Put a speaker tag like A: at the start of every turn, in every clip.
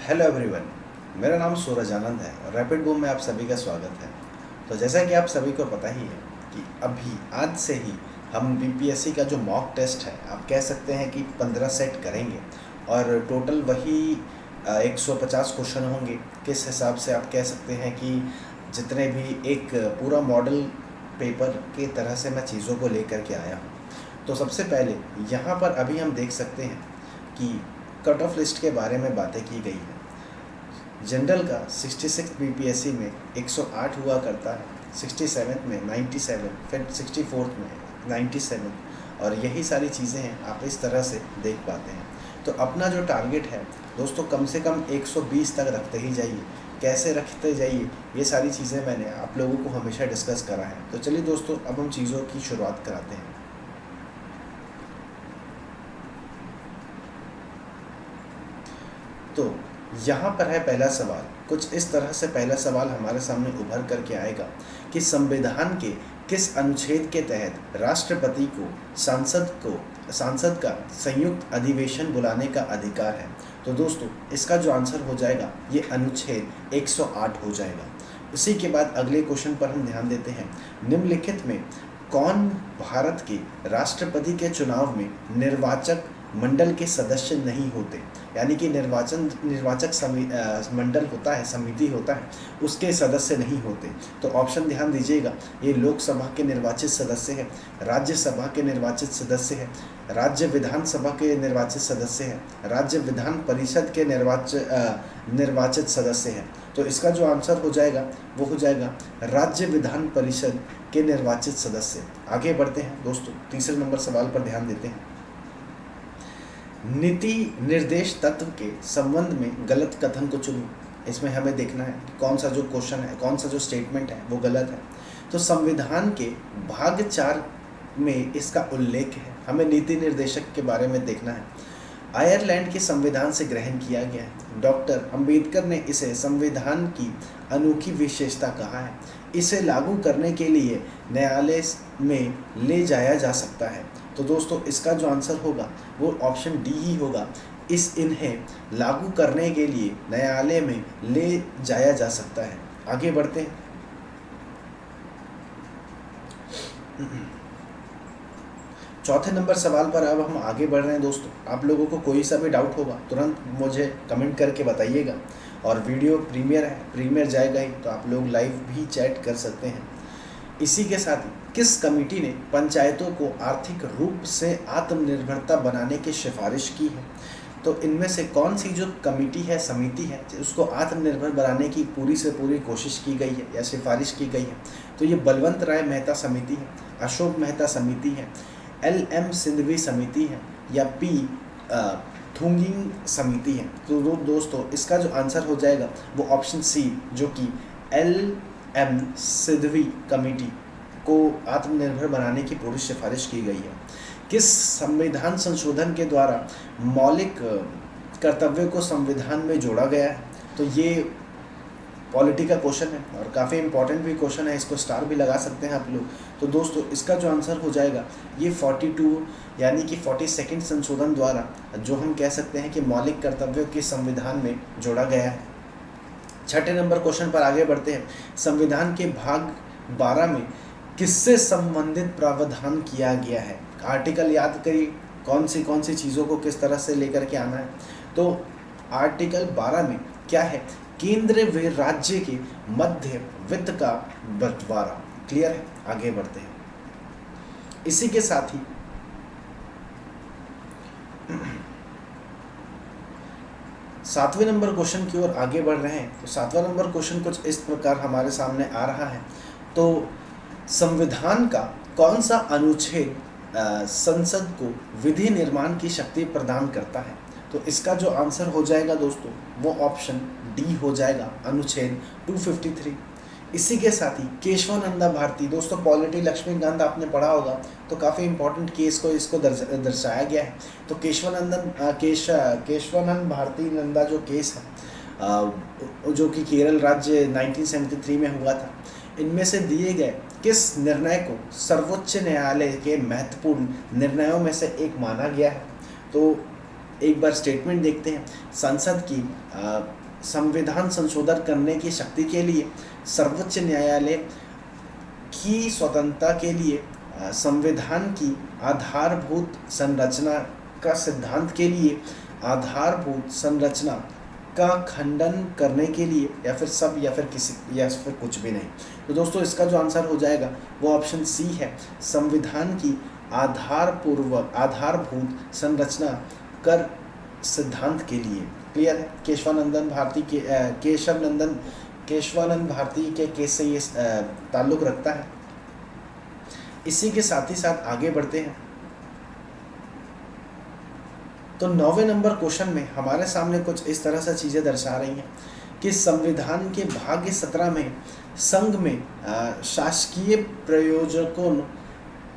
A: Hello everyone, मेरा नाम सूरज आनंद है और रैपिड बूम में आप सभी का स्वागत है। तो जैसा कि आप सभी को पता ही है कि अभी आज से ही हम बीपीएससी का जो मॉक टेस्ट है, आप कह सकते हैं कि 15 सेट करेंगे और टोटल वही 150 क्वेश्चन होंगे। किस हिसाब से आप कह सकते हैं कि जितने भी एक पूरा मॉडल पेपर के तरह से मैं चीज़ों को लेकर के आया हूँ। तो सबसे पहले यहाँ पर अभी हम देख सकते हैं कि कट ऑफ लिस्ट के बारे में बातें की गई है। जनरल का 66 बीपीएससी में 108 हुआ करता है, 67 में 97, फिर 64 में 97 और यही सारी चीज़ें हैं, आप इस तरह से देख पाते हैं। तो अपना जो टारगेट है दोस्तों, कम से कम 120 तक रखते ही जाइए। कैसे रखते जाइए, ये सारी चीज़ें मैंने आप लोगों को हमेशा डिस्कस करा है। तो चलिए दोस्तों, अब हम चीज़ों की शुरुआत कराते हैं। तो यहाँ पर है पहला सवाल। कुछ इस तरह से पहला सवाल हमारे सामने उभर करके आएगा कि संविधान के किस अनुच्छेद के तहत राष्ट्रपति को सांसद का संयुक्त अधिवेशन बुलाने का अधिकार है। तो दोस्तों, इसका जो आंसर हो जाएगा ये अनुच्छेद 108 हो जाएगा। उसी के बाद अगले क्वेश्चन पर हम ध्यान देते हैं। निम्नलिखित में कौन भारत के राष्ट्रपति के चुनाव में निर्वाचक मंडल के सदस्य नहीं होते, यानी कि निर्वाचक मंडल होता है, समिति होता है, उसके सदस्य नहीं होते। तो ऑप्शन ध्यान दीजिएगा, ये लोकसभा के निर्वाचित सदस्य है, राज्यसभा के निर्वाचित सदस्य है, राज्य विधानसभा के निर्वाचित सदस्य है, राज्य विधान परिषद के निर्वाचित सदस्य है। तो इसका जो आंसर हो जाएगा वो हो जाएगा राज्य विधान परिषद के निर्वाचित सदस्य। आगे बढ़ते हैं दोस्तों, तीसरे नंबर सवाल पर ध्यान देते हैं। नीति निर्देश तत्व के संबंध में गलत कथन को चुनो। इसमें हमें देखना है कौन सा जो क्वेश्चन है, कौन सा जो स्टेटमेंट है वो गलत है। तो संविधान के भाग 4 में इसका उल्लेख है, हमें नीति निर्देशक के बारे में देखना है। आयरलैंड के संविधान से ग्रहण किया गया है। डॉक्टर अंबेडकर ने इसे संविधान की अनोखी विशेषता कहा है। इसे लागू करने के लिए न्यायालय में ले जाया जा सकता है। तो दोस्तों, इसका जो आंसर होगा वो ऑप्शन डी ही होगा। इन्हें लागू करने के लिए न्यायालय में ले जाया जा सकता है। आगे बढ़ते हैं। चौथे नंबर सवाल पर अब हम आगे बढ़ रहे हैं दोस्तों। आप लोगों को कोई सा भी डाउट होगा तुरंत मुझे कमेंट करके बताइएगा। और वीडियो प्रीमियर जाएगा ही, तो आप लोग लाइव भी चैट कर सकते हैं। इसी के साथ ही किस कमेटी ने पंचायतों को आर्थिक रूप से आत्मनिर्भरता बनाने की सिफारिश की है? तो इनमें से कौन सी जो कमेटी है, समिति है, उसको आत्मनिर्भर बनाने की पूरी से पूरी कोशिश की गई है या सिफारिश की गई है? तो ये बलवंत राय मेहता समिति है, अशोक मेहता समिति है, LM सिंघवी समिति है या P थुंगिंग समिति है। तो दोस्तों, इसका जो आंसर हो जाएगा वो ऑप्शन सी, जो कि LM सिंघवी कमेटी को आत्मनिर्भर बनाने की पूरी सिफारिश की गई है। किस संविधान संशोधन के द्वारा मौलिक कर्तव्यों को संविधान में जोड़ा गया है? तो ये पॉलिटी का क्वेश्चन है और काफ़ी इंपॉर्टेंट भी क्वेश्चन है, इसको स्टार भी लगा सकते हैं आप लोग। तो दोस्तों, इसका जो आंसर हो जाएगा ये 42 यानी कि 42 संशोधन द्वारा जो हम कह सकते हैं कि मौलिक कर्तव्यों के संविधान में जोड़ा गया है। छठे नंबर क्वेश्चन पर आगे बढ़ते हैं। संविधान के भाग 12 में किससे संबंधित प्रावधान किया गया है? आर्टिकल याद करिए, कौन सी चीज़ों को किस तरह से लेकर के आना है। तो आर्टिकल 12 में क्या है? केंद्र व राज्य के मध्य वित्त का बंटवारा। क्लियर है? आगे बढ़ते हैं। इसी के साथ ही सातवें नंबर क्वेश्चन की ओर आगे बढ़ रहे हैं। तो सातवां नंबर क्वेश्चन कुछ इस प्रकार हमारे सामने आ रहा है। तो संविधान का कौन सा अनुच्छेद संसद को विधि निर्माण की शक्ति प्रदान करता है? तो इसका जो आंसर हो जाएगा दोस्तों वो ऑप्शन डी हो जाएगा, अनुच्छेद 253। इसी के साथ ही केशवानंदा भारती, दोस्तों पॉलिटी लक्ष्मीकांत आपने पढ़ा होगा, तो काफ़ी इंपॉर्टेंट केस को इसको दर्शाया गया है। तो केशवानंद भारती नंदा जो केस है जो कि केरल राज्य 1973 में हुआ था, इनमें से दिए गए किस निर्णय को सर्वोच्च न्यायालय के महत्वपूर्ण निर्णयों में से एक माना गया है? तो एक बार स्टेटमेंट देखते हैं। संसद की संविधान संशोधन करने की शक्ति के लिए, सर्वोच्च न्यायालय की स्वतंत्रता के लिए, संविधान की आधारभूत संरचना का सिद्धांत के लिए, आधारभूत संरचना का खंडन करने के लिए, या फिर सब, या फिर किसी, या फिर कुछ भी नहीं। तो दोस्तों इसका जो आंसर हो जाएगा वो ऑप्शन सी है, संविधान की आधारभूत संरचना कर सिद्धांत के लिए। क्लियर है? केशवानंद भारती के केस से ये ताल्लुक रखता है। इसी के साथ ही साथ आगे बढ़ते हैं। तो 9वें नंबर क्वेश्चन में हमारे सामने कुछ इस तरह से चीज़ें दर्शा रही हैं कि संविधान के भाग 17 में संघ में शासकीय प्रयोजकों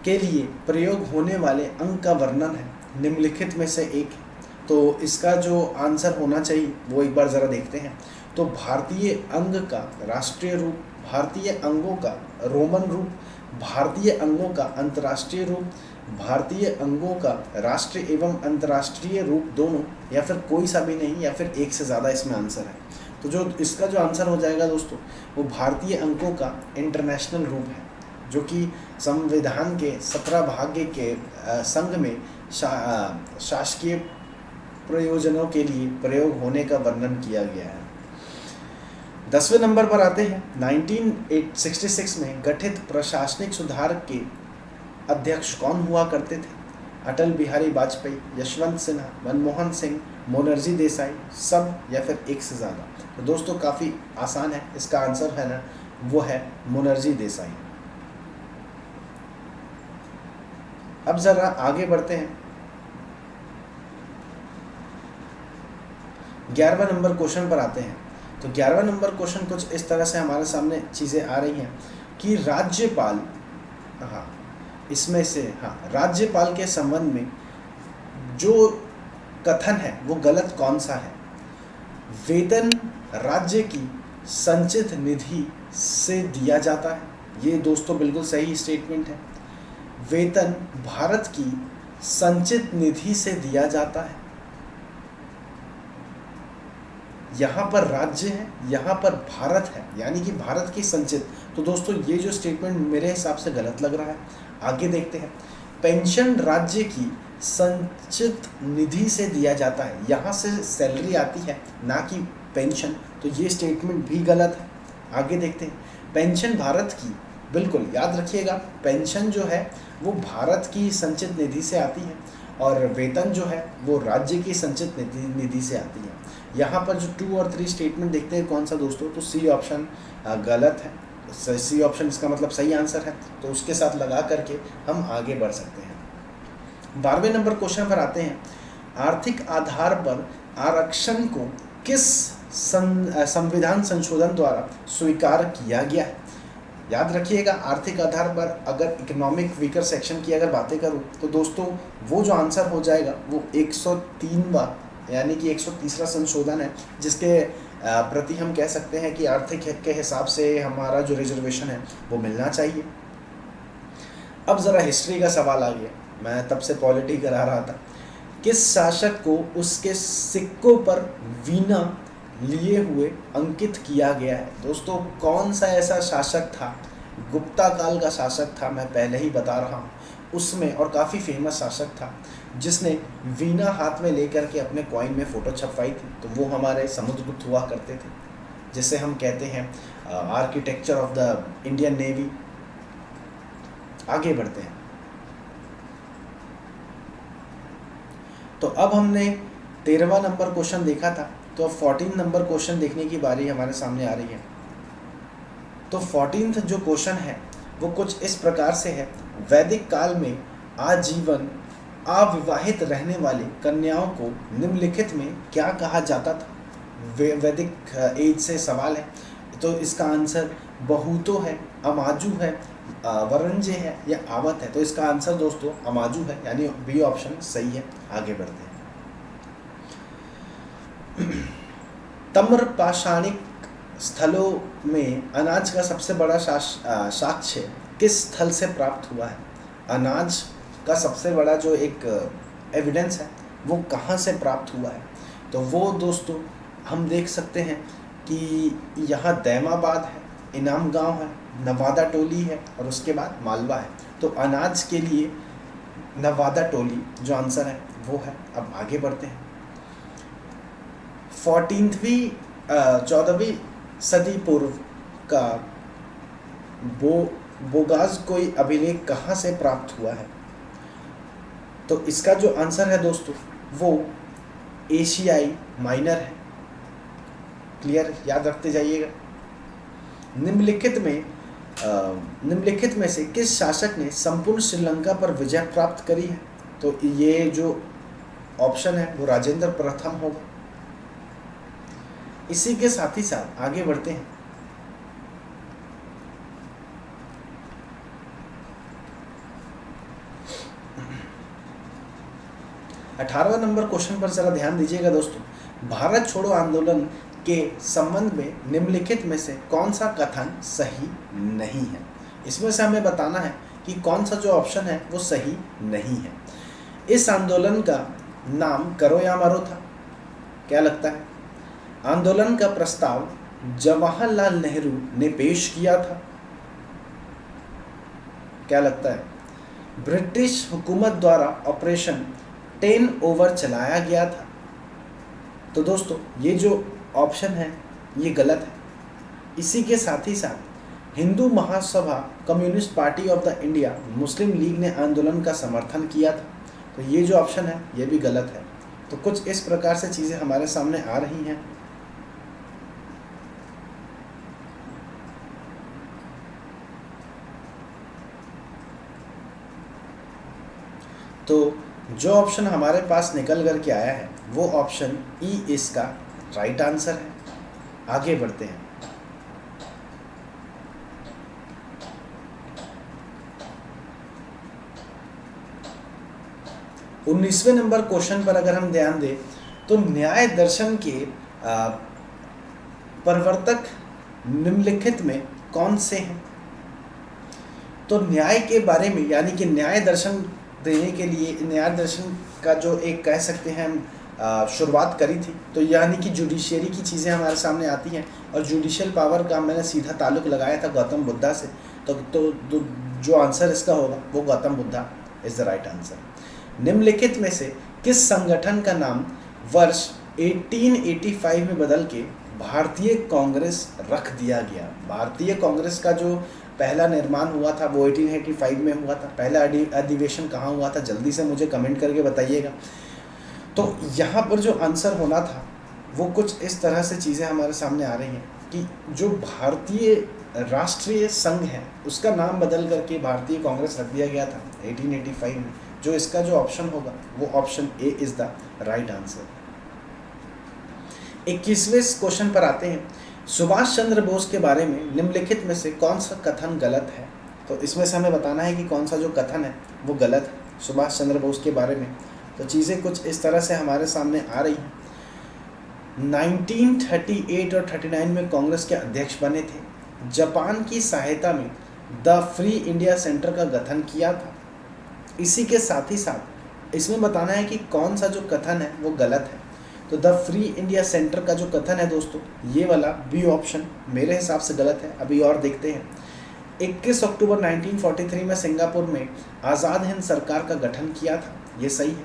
A: के लिए प्रयोग होने वाले अंग का वर्णन है, निम्नलिखित में से एक है। तो इसका जो आंसर होना चाहिए वो एक बार ज़रा देखते हैं। तो भारतीय अंग का राष्ट्रीय रूप, भारतीय अंगों का रोमन रूप, भारतीय अंगों का अंतर्राष्ट्रीय रूप, भारतीय अंगों का राष्ट्रीय एवं अंतर्राष्ट्रीय रूप दोनों, या फिर कोई सा भी नहीं, या फिर एक से ज़्यादा इसमें आंसर है। तो जो इसका जो आंसर हो जाएगा दोस्तों वो भारतीय अंगों का इंटरनेशनल रूप है, जो कि संविधान के 17 भाग के संघ में शासकीय प्रयोजनों के लिए प्रयोग होने का वर्णन किया गया है। 10वें नंबर पर आते हैं। 1966 में गठित प्रशासनिक सुधार के अध्यक्ष कौन हुआ करते थे? अटल बिहारी वाजपेयी, यशवंत सिन्हा, मनमोहन सिंह, मोनर्जी देसाई, सब, या फिर एक से ज़्यादा। तो दोस्तों काफ़ी आसान है, इसका आंसर है ना वो है मोनर्जी देसाई। अब ज़रा आगे बढ़ते हैं। 11वें नंबर क्वेश्चन पर आते हैं। तो 11वें नंबर क्वेश्चन कुछ इस तरह से हमारे सामने चीज़ें आ रही हैं कि राज्यपाल, राज्यपाल के संबंध में जो कथन है वो गलत कौन सा है? वेतन राज्य की संचित निधि से दिया जाता है, ये दोस्तों बिल्कुल सही स्टेटमेंट है। वेतन भारत की संचित निधि से दिया जाता है। यहाँ पर राज्य है, यहाँ पर भारत है, यानी कि भारत की संचित। तो दोस्तों ये जो स्टेटमेंट मेरे हिसाब से गलत लग रहा है। आगे देखते हैं। पेंशन राज्य की संचित निधि से दिया जाता है, यहाँ से सैलरी आती है ना कि पेंशन, तो ये स्टेटमेंट भी गलत है। आगे देखते हैं। पेंशन भारत की, बिल्कुल याद रखिएगा, पेंशन जो है वो भारत की संचित निधि से आती है और वेतन जो है वो राज्य की संचित निधि से आती है। यहाँ पर जो 2 और 3 स्टेटमेंट देखते हैं कौन सा दोस्तों, तो सी ऑप्शन गलत है। सी ऑप्शन इसका मतलब सही आंसर है, तो उसके साथ लगा करके हम आगे बढ़ सकते हैं। 12वें नंबर क्वेश्चन पर आते हैं। आर्थिक आधार पर आरक्षण को किस संविधान संशोधन द्वारा स्वीकार किया गया है? याद रखिएगा, आर्थिक आधार पर अगर इकोनॉमिक वीकर सेक्शन की अगर बातें करूं तो दोस्तों वो जो आंसर हो जाएगा वो 103वां यानी कि 130वां संशोधन है, जिसके प्रति हम कह सकते हैं कि आर्थिक हक के हिसाब से हमारा जो रिजर्वेशन है वो मिलना चाहिए। अब ज़रा हिस्ट्री का सवाल आ गया, मैं तब से पॉलिटी करा रहा था। किस शासक को उसके सिक्कों पर वीणा लिए हुए अंकित किया गया है? दोस्तों कौन सा ऐसा शासक था? गुप्ता काल का शासक था, मैं पहले ही बता रहा हूँ उसमें, और काफ़ी फेमस शासक था जिसने वीणा हाथ में लेकर के अपने कॉइन में फ़ोटो छपवाई थी। तो वो हमारे समुद्रगुप्त हुआ करते थे, जिसे हम कहते हैं architecture of the Indian navy. आगे बढ़ते हैं। तो अब हमने 13वां नंबर क्वेश्चन देखा था, तो अब 14 नंबर क्वेश्चन देखने की बारी हमारे सामने आ रही है। तो 14th जो क्वेश्चन है वो कुछ इस प्रकार से है। वैदिक काल में आजीवन अविवाहित रहने वाली कन्याओं को निम्नलिखित में क्या कहा जाता था? वैदिक एज से सवाल है, तो इसका आंसर बहुतो है, अमाजू है, वरंजे है या आवत है। तो इसका आंसर दोस्तों अमाजू है, यानी बी ऑप्शन सही है। आगे बढ़ते हैं। तम्रपाषाणिक स्थलों में अनाज का सबसे बड़ा साक्ष्य किस स्थल से प्राप्त हुआ है? अनाज का सबसे बड़ा जो एक एविडेंस है वो कहाँ से प्राप्त हुआ है? तो वो दोस्तों हम देख सकते हैं कि यहाँ दैमाबाद है, इनाम गांव है, नवादा टोली है और उसके बाद मालवा है। तो अनाज के लिए नवादा टोली जो आंसर है वो है। अब आगे बढ़ते हैं। 14वीं सदी पूर्व का बोगाज कोई अभिलेख कहाँ से प्राप्त हुआ है? तो इसका जो आंसर है दोस्तों वो एशियाई माइनर है। क्लियर, याद रखते जाइएगा। निम्नलिखित में से किस शासक ने संपूर्ण श्रीलंका पर विजय प्राप्त करी है? तो ये जो ऑप्शन है वो राजेंद्र प्रथम होगा। इसी के साथ ही साथ आगे बढ़ते हैं। अठारहवें नंबर क्वेश्चन पर जरा ध्यान दीजिएगा दोस्तों। भारत छोड़ो आंदोलन के संबंध में निम्नलिखित में से कौन सा कथन सही नहीं है? इसमें से हमें बताना है कि कौन सा जो ऑप्शन है वो सही नहीं है। इस आंदोलन का नाम करो या मरो था। क्या लगता है? आंदोलन का प्रस्ताव जवाहरलाल नेहरू ने पेश किया था। क्या लगता है? ब्रिटिश हुकूमत द्वारा ऑपरेशन 10 ओवर चलाया गया था। तो दोस्तों ये जो ऑप्शन है ये गलत है। इसी के साथ ही साथ Hindu Mahasabha, communist party of the India, Muslim league ने आंदोलन का समर्थन किया था। तो ये जो ऑप्शन है ये भी गलत है। तो कुछ इस प्रकार से चीज़ें हमारे सामने आ रही हैं। तो जो ऑप्शन हमारे पास निकल कर के आया है वो ऑप्शन ई इसका राइट आंसर है। आगे बढ़ते हैं। उन्नीसवें नंबर क्वेश्चन पर अगर हम ध्यान दें तो न्याय दर्शन के प्रवर्तक निम्नलिखित में कौन से हैं? तो न्याय के बारे में, यानी कि न्याय दर्शन देने के लिए, न्याय दर्शन का जो एक कह सकते हैं हम शुरुआत करी थी, तो यानी कि जुडिशियरी की चीज़ें हमारे सामने आती हैं और जुडिशियल पावर का मैंने सीधा ताल्लुक लगाया था गौतम बुद्धा से। तो जो आंसर इसका होगा वो Gautam Buddha is the right answer. निम्नलिखित में से किस संगठन का नाम वर्ष 1885 में बदल के भारतीय कांग्रेस रख दिया गया? भारतीय कांग्रेस का जो पहला निर्माण हुआ था वो 1885 में हुआ था। पहला अधिवेशन कहाँ हुआ था? जल्दी से मुझे कमेंट करके बताइएगा। तो यहाँ पर जो आंसर होना था वो कुछ इस तरह से चीज़ें हमारे सामने आ रही हैं कि जो भारतीय राष्ट्रीय संघ है उसका नाम बदल करके भारतीय कांग्रेस रख दिया गया था 1885 में। जो इसका जो ऑप्शन होगा वो option A is the right answer. 21वें क्वेश्चन पर आते हैं। सुभाष चंद्र बोस के बारे में निम्नलिखित में से कौन सा कथन गलत है? तो इसमें से हमें बताना है कि कौन सा जो कथन है वो गलत है सुभाष चंद्र बोस के बारे में। तो चीज़ें कुछ इस तरह से हमारे सामने आ रही हैं। 1938 और 39 में कांग्रेस के अध्यक्ष बने थे। जापान की सहायता में द फ्री इंडिया सेंटर का गठन किया था। इसी के साथ ही साथ इसमें बताना है कि कौन सा जो कथन है वो गलत है। तो द फ्री इंडिया सेंटर का जो कथन है दोस्तों ये वाला बी ऑप्शन मेरे हिसाब से गलत है। अभी और देखते हैं। 21 अक्टूबर 1943 में सिंगापुर में आज़ाद हिंद सरकार का गठन किया था, ये सही है।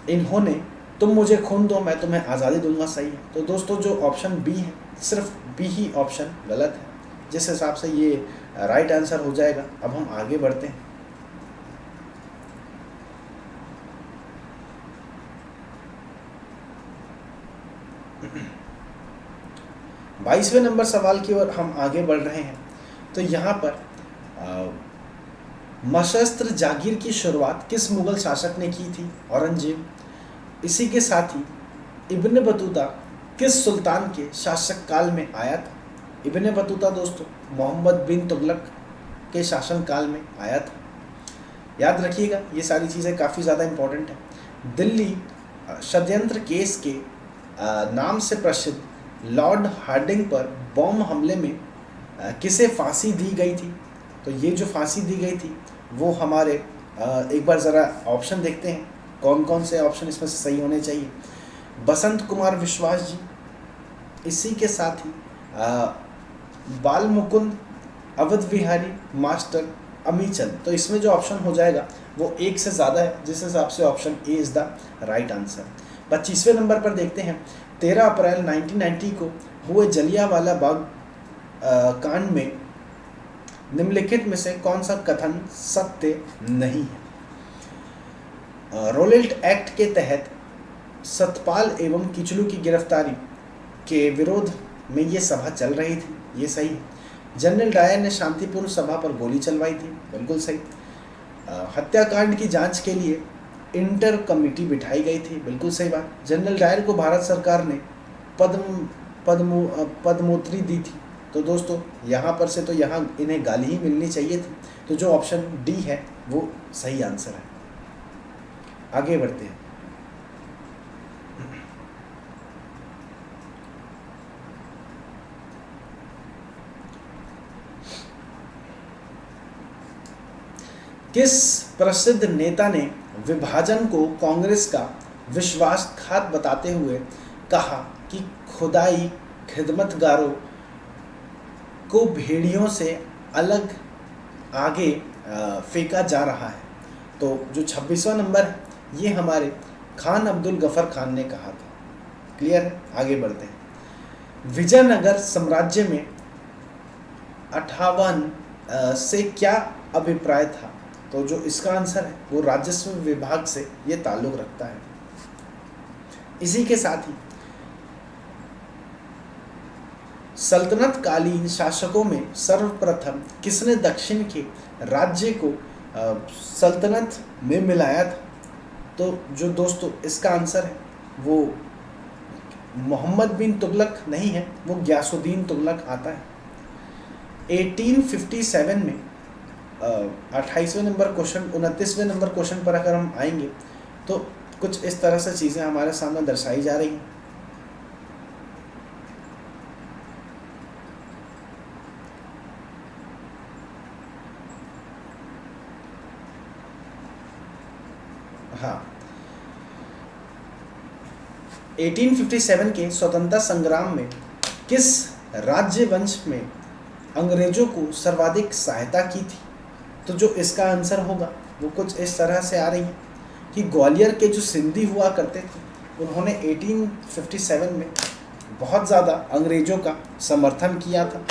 A: इन्होंने तुम मुझे खून दो मैं तुम्हें आज़ादी दूंगा, सही है। तो दोस्तों जो ऑप्शन बी है सिर्फ बी ही ऑप्शन गलत है, जिस हिसाब से ये राइट आंसर हो जाएगा। अब हम आगे बढ़ते हैं। बाईसवें नंबर सवाल की ओर हम आगे बढ़ रहे हैं। तो यहाँ पर मशस्त्र जागीर की शुरुआत किस मुगल शासक ने की थी? औरंगजेब। इसी के साथ ही इब्न बतूता किस सुल्तान के शासक काल में आया था? इब्न बतूता दोस्तों मोहम्मद बिन तुगलक के शासन काल में आया था। याद रखिएगा ये सारी चीज़ें काफ़ी ज़्यादा इम्पोर्टेंट हैं। दिल्ली षड्यंत्र केस के नाम से प्रसिद्ध लॉर्ड हार्डिंग पर बॉम्ब हमले में किसे फांसी दी गई थी? तो ये जो फांसी दी गई थी वो हमारे एक बार ज़रा ऑप्शन देखते हैं कौन कौन से ऑप्शन इसमें से सही होने चाहिए। बसंत कुमार विश्वास जी। इसी के साथ ही बाल मुकुंद, अवध विहारी, मास्टर अमीचंद। तो इसमें जो ऑप्शन हो जाएगा वो एक से ज़्यादा है, जिस हिसाब से option A is the right answer. 25वें नंबर पर देखते हैं, 13 अप्रैल 1990 को हुए जलियांवाला बाग कांड में निम्नलिखित में से कौन सा कथन सत्य नहीं है? रोलेट एक्ट के तहत सतपाल एवं किचलू की गिरफ्तारी के विरोध में ये सभा चल रही थी, ये सही है। जनरल डायर ने शांतिपूर्ण सभा पर गोली चलवाई थी, बिल्कुल सही। हत्याकांड की जांच के लिए इंटर कमेटी बिठाई गई थी, बिल्कुल सही बात। जनरल डायर को भारत सरकार ने पद्मोत्री दी थी। तो दोस्तों यहाँ पर से तो यहाँ इन्हें गाली ही मिलनी चाहिए थी, तो जो ऑप्शन डी है वो सही आंसर है। आगे बढ़ते हैं। किस प्रसिद्ध नेता ने विभाजन को कांग्रेस का विश्वासघात बताते हुए कहा कि खुदाई खिदमतगारों को भेड़ियों से अलग आगे फेंका जा रहा है? तो जो 26वां नंबर है ये हमारे खान अब्दुल गफर खान ने कहा था। क्लियर है? आगे बढ़ते हैं। विजयनगर साम्राज्य में 58 से क्या अभिप्राय था? तो जो इसका आंसर है वो राजस्व विभाग से ये ताल्लुक रखता है। इसी के साथ ही सल्तनत कालीन शासकों में सर्वप्रथम किसने दक्षिण के राज्य को सल्तनत में मिलाया था? तो जो दोस्तों इसका आंसर है वो मोहम्मद बिन तुगलक नहीं है, वो ग्यासुद्दीन तुगलक आता है। 1857 में 28वें नंबर क्वेश्चन 29वें नंबर क्वेश्चन पर अगर हम आएंगे तो कुछ इस तरह से चीज़ें हमारे सामने दर्शाई जा रही हैं। हाँ, 1857 के स्वतंत्रता संग्राम में किस राज्य वंश में अंग्रेजों को सर्वाधिक सहायता की थी? तो जो इसका आंसर होगा वो कुछ इस तरह से आ रही है कि ग्वालियर के जो सिंधी हुआ करते थे उन्होंने 1857 में बहुत ज़्यादा अंग्रेजों का समर्थन किया था।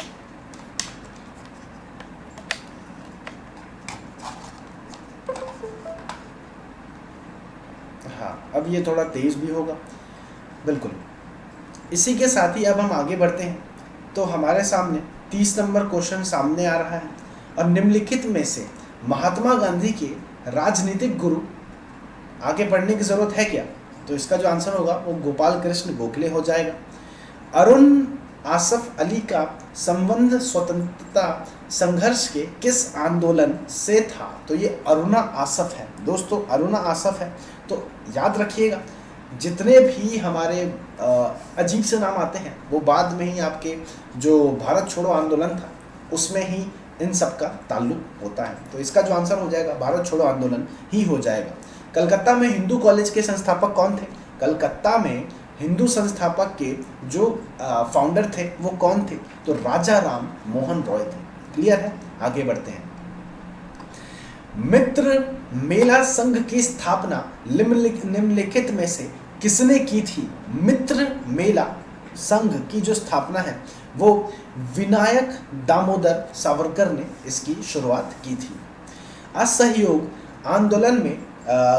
A: हाँ, अब ये थोड़ा तेज भी होगा, बिल्कुल। इसी के साथ ही अब हम आगे बढ़ते हैं तो हमारे सामने 30 नंबर क्वेश्चन सामने आ रहा है। और निम्नलिखित में से महात्मा गांधी के राजनीतिक गुरु, आगे पढ़ने की जरूरत है क्या? तो इसका जो आंसर होगा वो गोपाल कृष्ण गोखले हो जाएगा। अरुण आसफ अली का संबंध स्वतंत्रता संघर्ष के किस आंदोलन से था? तो ये अरुणा आसफ है दोस्तों, अरुणा आसफ है। तो याद रखिएगा जितने भी हमारे अजीब से नाम आते हैं वो बाद में ही आपके जो भारत छोड़ो आंदोलन था उसमें ही इन सब का ताल्लुक होता है। तो इसका जो आंसर हो जाएगा भारत छोड़ो आंदोलन ही हो जाएगा। कलकत्ता में हिंदू कॉलेज के संस्थापक कौन थे? कलकत्ता में हिंदू संस्थापक के जो फाउंडर थे वो कौन थे? तो राजा राम मोहन रॉय थे। क्लियर है? आगे बढ़ते हैं। मित्र मेला संघ की स्थापना निम्नलिखित में से किसने की थी? मित्र मेला संघ की जो स्थापना है वो विनायक दामोदर सावरकर ने इसकी शुरुआत की थी। असहयोग आंदोलन में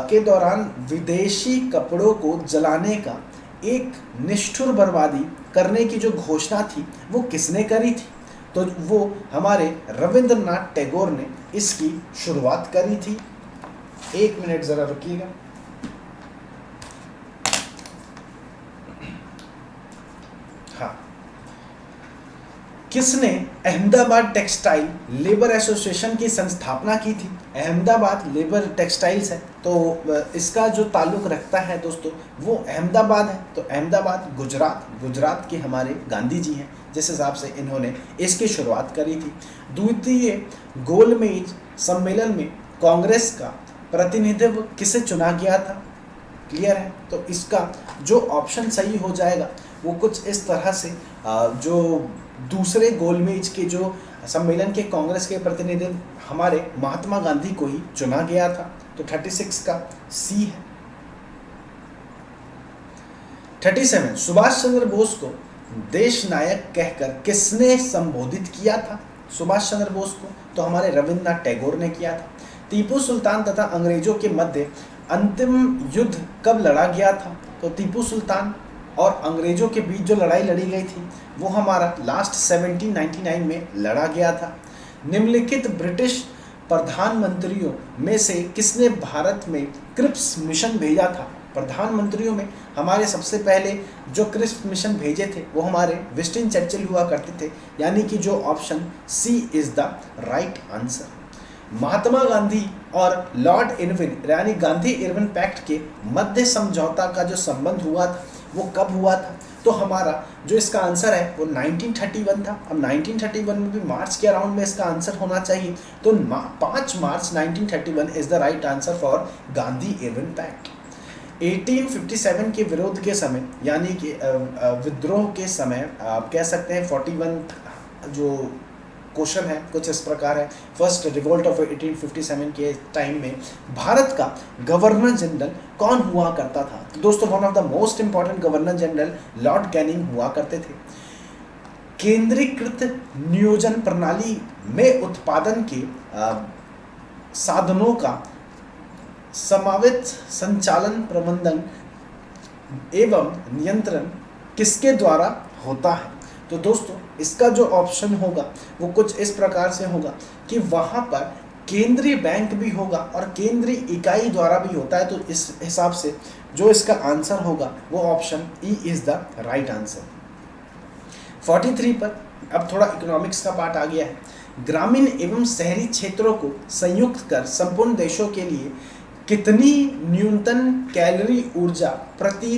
A: के दौरान विदेशी कपड़ों को जलाने का एक निष्ठुर बर्बादी करने की जो घोषणा थी वो किसने करी थी? तो वो हमारे रविंद्रनाथ टैगोर ने इसकी शुरुआत करी थी। एक मिनट जरा रुकिएगा। हाँ, किसने अहमदाबाद टेक्सटाइल लेबर एसोसिएशन की संस्थापना की थी? अहमदाबाद लेबर टेक्सटाइल्स है तो इसका जो ताल्लुक रखता है दोस्तों वो अहमदाबाद है। तो अहमदाबाद गुजरात के हमारे गांधी जी हैं जिस हिसाब से इन्होंने इसकी शुरुआत करी थी। द्वितीय गोलमेज सम्मेलन में कांग्रेस का प्रतिनिधित्व किसे चुना गया था? क्लियर है? तो इसका जो ऑप्शन सही हो जाएगा वो कुछ इस तरह से, जो दूसरे गोलमेज के जो सम्मेलन के कांग्रेस के प्रतिनिधि हमारे महात्मा गांधी को ही चुना गया था। तो 36 का सी है। 37 सुभाष चंद्र बोस को देश नायक कहकर किसने संबोधित किया था? सुभाष चंद्र बोस को तो हमारे रविन्द्रनाथ टैगोर ने किया था। टीपू सुल्तान तथा अंग्रेजों के मध्य अंतिम युद्ध कब लड़ा गया था? तो टीपू सुल्तान और अंग्रेजों के बीच जो लड़ाई लड़ी गई थी वो हमारा लास्ट 1799 में लड़ा गया था। निम्नलिखित ब्रिटिश प्रधानमंत्रियों में से किसने भारत में क्रिप्स मिशन भेजा था? प्रधानमंत्रियों में हमारे सबसे पहले जो क्रिप्स मिशन भेजे थे वो हमारे विंस्टन चर्चिल हुआ करते थे, यानी कि जो option C is the right answer. Mahatma Gandhi और लॉर्ड इरविन यानी गांधी इरविन पैक्ट के मध्य समझौता का जो संबंध हुआ था वो कब हुआ था? तो हमारा जो इसका आंसर है वो 1931 था। अब 1931 में भी मार्च के अराउंड में इसका आंसर होना चाहिए, तो 5 मार्च 1931 is the right answer for Gandhi Irwin pact. 1857 के विरोध के समय यानी कि विद्रोह के समय आप कह सकते हैं 41 जो क्वेश्चन है कुछ इस प्रकार है। फर्स्ट रिवोल्ट ऑफ 1857 के टाइम में भारत का गवर्नर जनरल कौन हुआ करता था? तो दोस्तों one of the most important governor general Lord Canning हुआ करते थे। केंद्रीकृत नियोजन प्रणाली में उत्पादन के साधनों का समावित संचालन, प्रबंधन एवं नियंत्रण किसके द्वारा होता है? तो दोस्तों इसका जो ऑप्शन होगा वो कुछ इस प्रकार से होगा कि वहाँ पर केंद्रीय बैंक भी होगा और केंद्रीय इकाई द्वारा भी होता है। तो इस हिसाब से जो इसका आंसर होगा वो option E is the right answer. 43 पर अब थोड़ा इकोनॉमिक्स का पार्ट आ गया है। ग्रामीण एवं शहरी क्षेत्रों को संयुक्त कर संपूर्ण देशों के लिए कितनी न्यूनतम कैलोरी ऊर्जा प्रति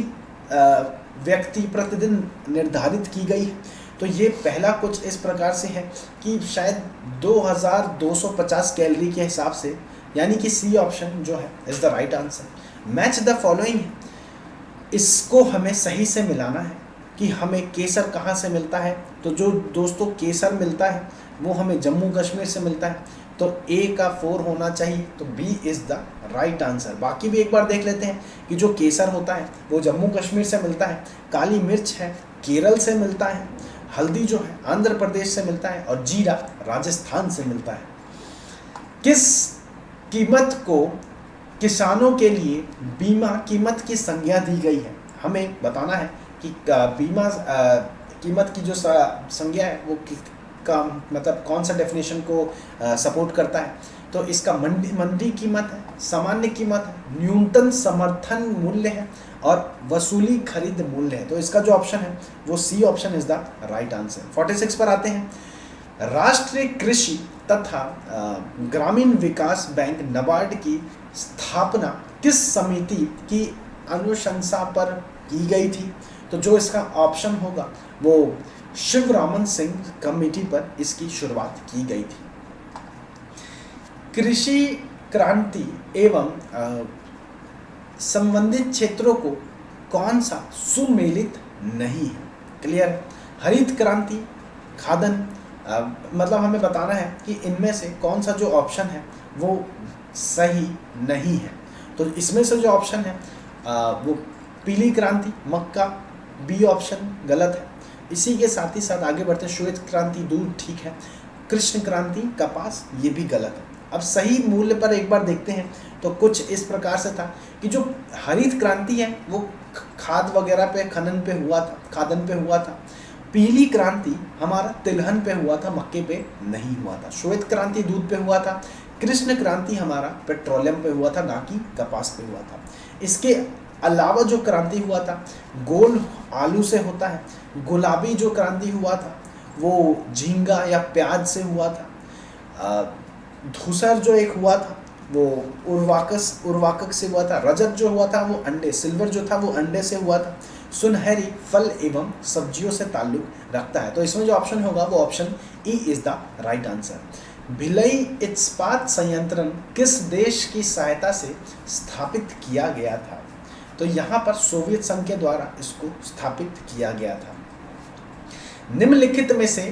A: व्यक्ति प्रतिदिन निर्धारित की गई है? तो ये पहला कुछ इस प्रकार से है कि शायद 2250 कैलोरी के हिसाब से, यानी कि सी ऑप्शन जो है is the right answer. Match the following है, इसको हमें सही से मिलाना है कि हमें केसर कहाँ से मिलता है। तो जो दोस्तों केसर मिलता है वो हमें जम्मू कश्मीर से मिलता है, तो ए का 4 होना चाहिए, तो B is the right answer. बाकी भी एक बार देख लेते हैं कि जो केसर होता है वो जम्मू कश्मीर से मिलता है, काली मिर्च है केरल से मिलता है, हल्दी जो है आंध्र प्रदेश से मिलता है और जीरा राजस्थान से मिलता है। किस कीमत को किसानों के लिए बीमा कीमत की संज्ञा दी गई है? हमें बताना है कि बीमा कीमत की जो संज्ञा है वो का मतलब कौन सा डेफिनेशन को सपोर्ट करता है। तो इसका मंडी कीमत है, सामान्य कीमत है, न्यूनतम समर्थन मूल्य है और वसूली खरीद मूल्य है। तो इसका जो ऑप्शन है वो C option is the right answer. 46 पर आते हैं। राष्ट्रीय कृषि तथा ग्रामीण विकास बैंक नाबार्ड की स्थापना किस समिति की अनुशंसा पर की गई थी? तो जो इसका ऑप्शन होगा वो शिवरामन सिंह कमेटी पर इसकी शुरुआत की गई थी। कृषि क्रांति एवं संबंधित क्षेत्रों को कौन सा सुमेलित नहीं है? क्लियर? हरित क्रांति, खाद्यान्न, मतलब हमें बताना है कि इनमें से कौन सा जो ऑप्शन है वो सही नहीं है। तो इसमें से जो ऑप्शन है वो पीली क्रांति, मक्का, बी ऑप्शन गलत है। इसी के साथ ही साथ आगे बढ़ते हैं। श्वेत क्रांति, दूध, ठीक है। कृष्ण क्रांति, कपास, ये भी गलत है। अब सही मूल्य पर एक बार देखते हैं तो कुछ इस प्रकार से था कि जो हरित क्रांति है वो खाद वगैरह पे खाद्यान्न पे हुआ था। पीली क्रांति हमारा तिलहन पे हुआ था, मक्के पे नहीं हुआ था। श्वेत क्रांति दूध पे हुआ था। कृष्ण क्रांति हमारा पेट्रोलियम पे हुआ था, ना कि कपास पे हुआ था। इसके अलावा जो क्रांति हुआ था गोल आलू से होता है। गुलाबी जो क्रांति हुआ था वो झींगा या प्याज से हुआ था। धूसर जो एक हुआ था वो उर्वाकक से हुआ था। रजत जो हुआ था वो अंडे, सिल्वर जो था वो अंडे से हुआ था। सुनहरी फल एवं सब्जियों से ताल्लुक रखता है। तो इसमें जो ऑप्शन होगा वो option E is the right answer. Bhilai इस्पात संयंत्र किस देश की सहायता से स्थापित किया गया था? तो यहाँ पर सोवियत संघ के द्वारा इसको स्थापित किया गया था। निम्नलिखित में से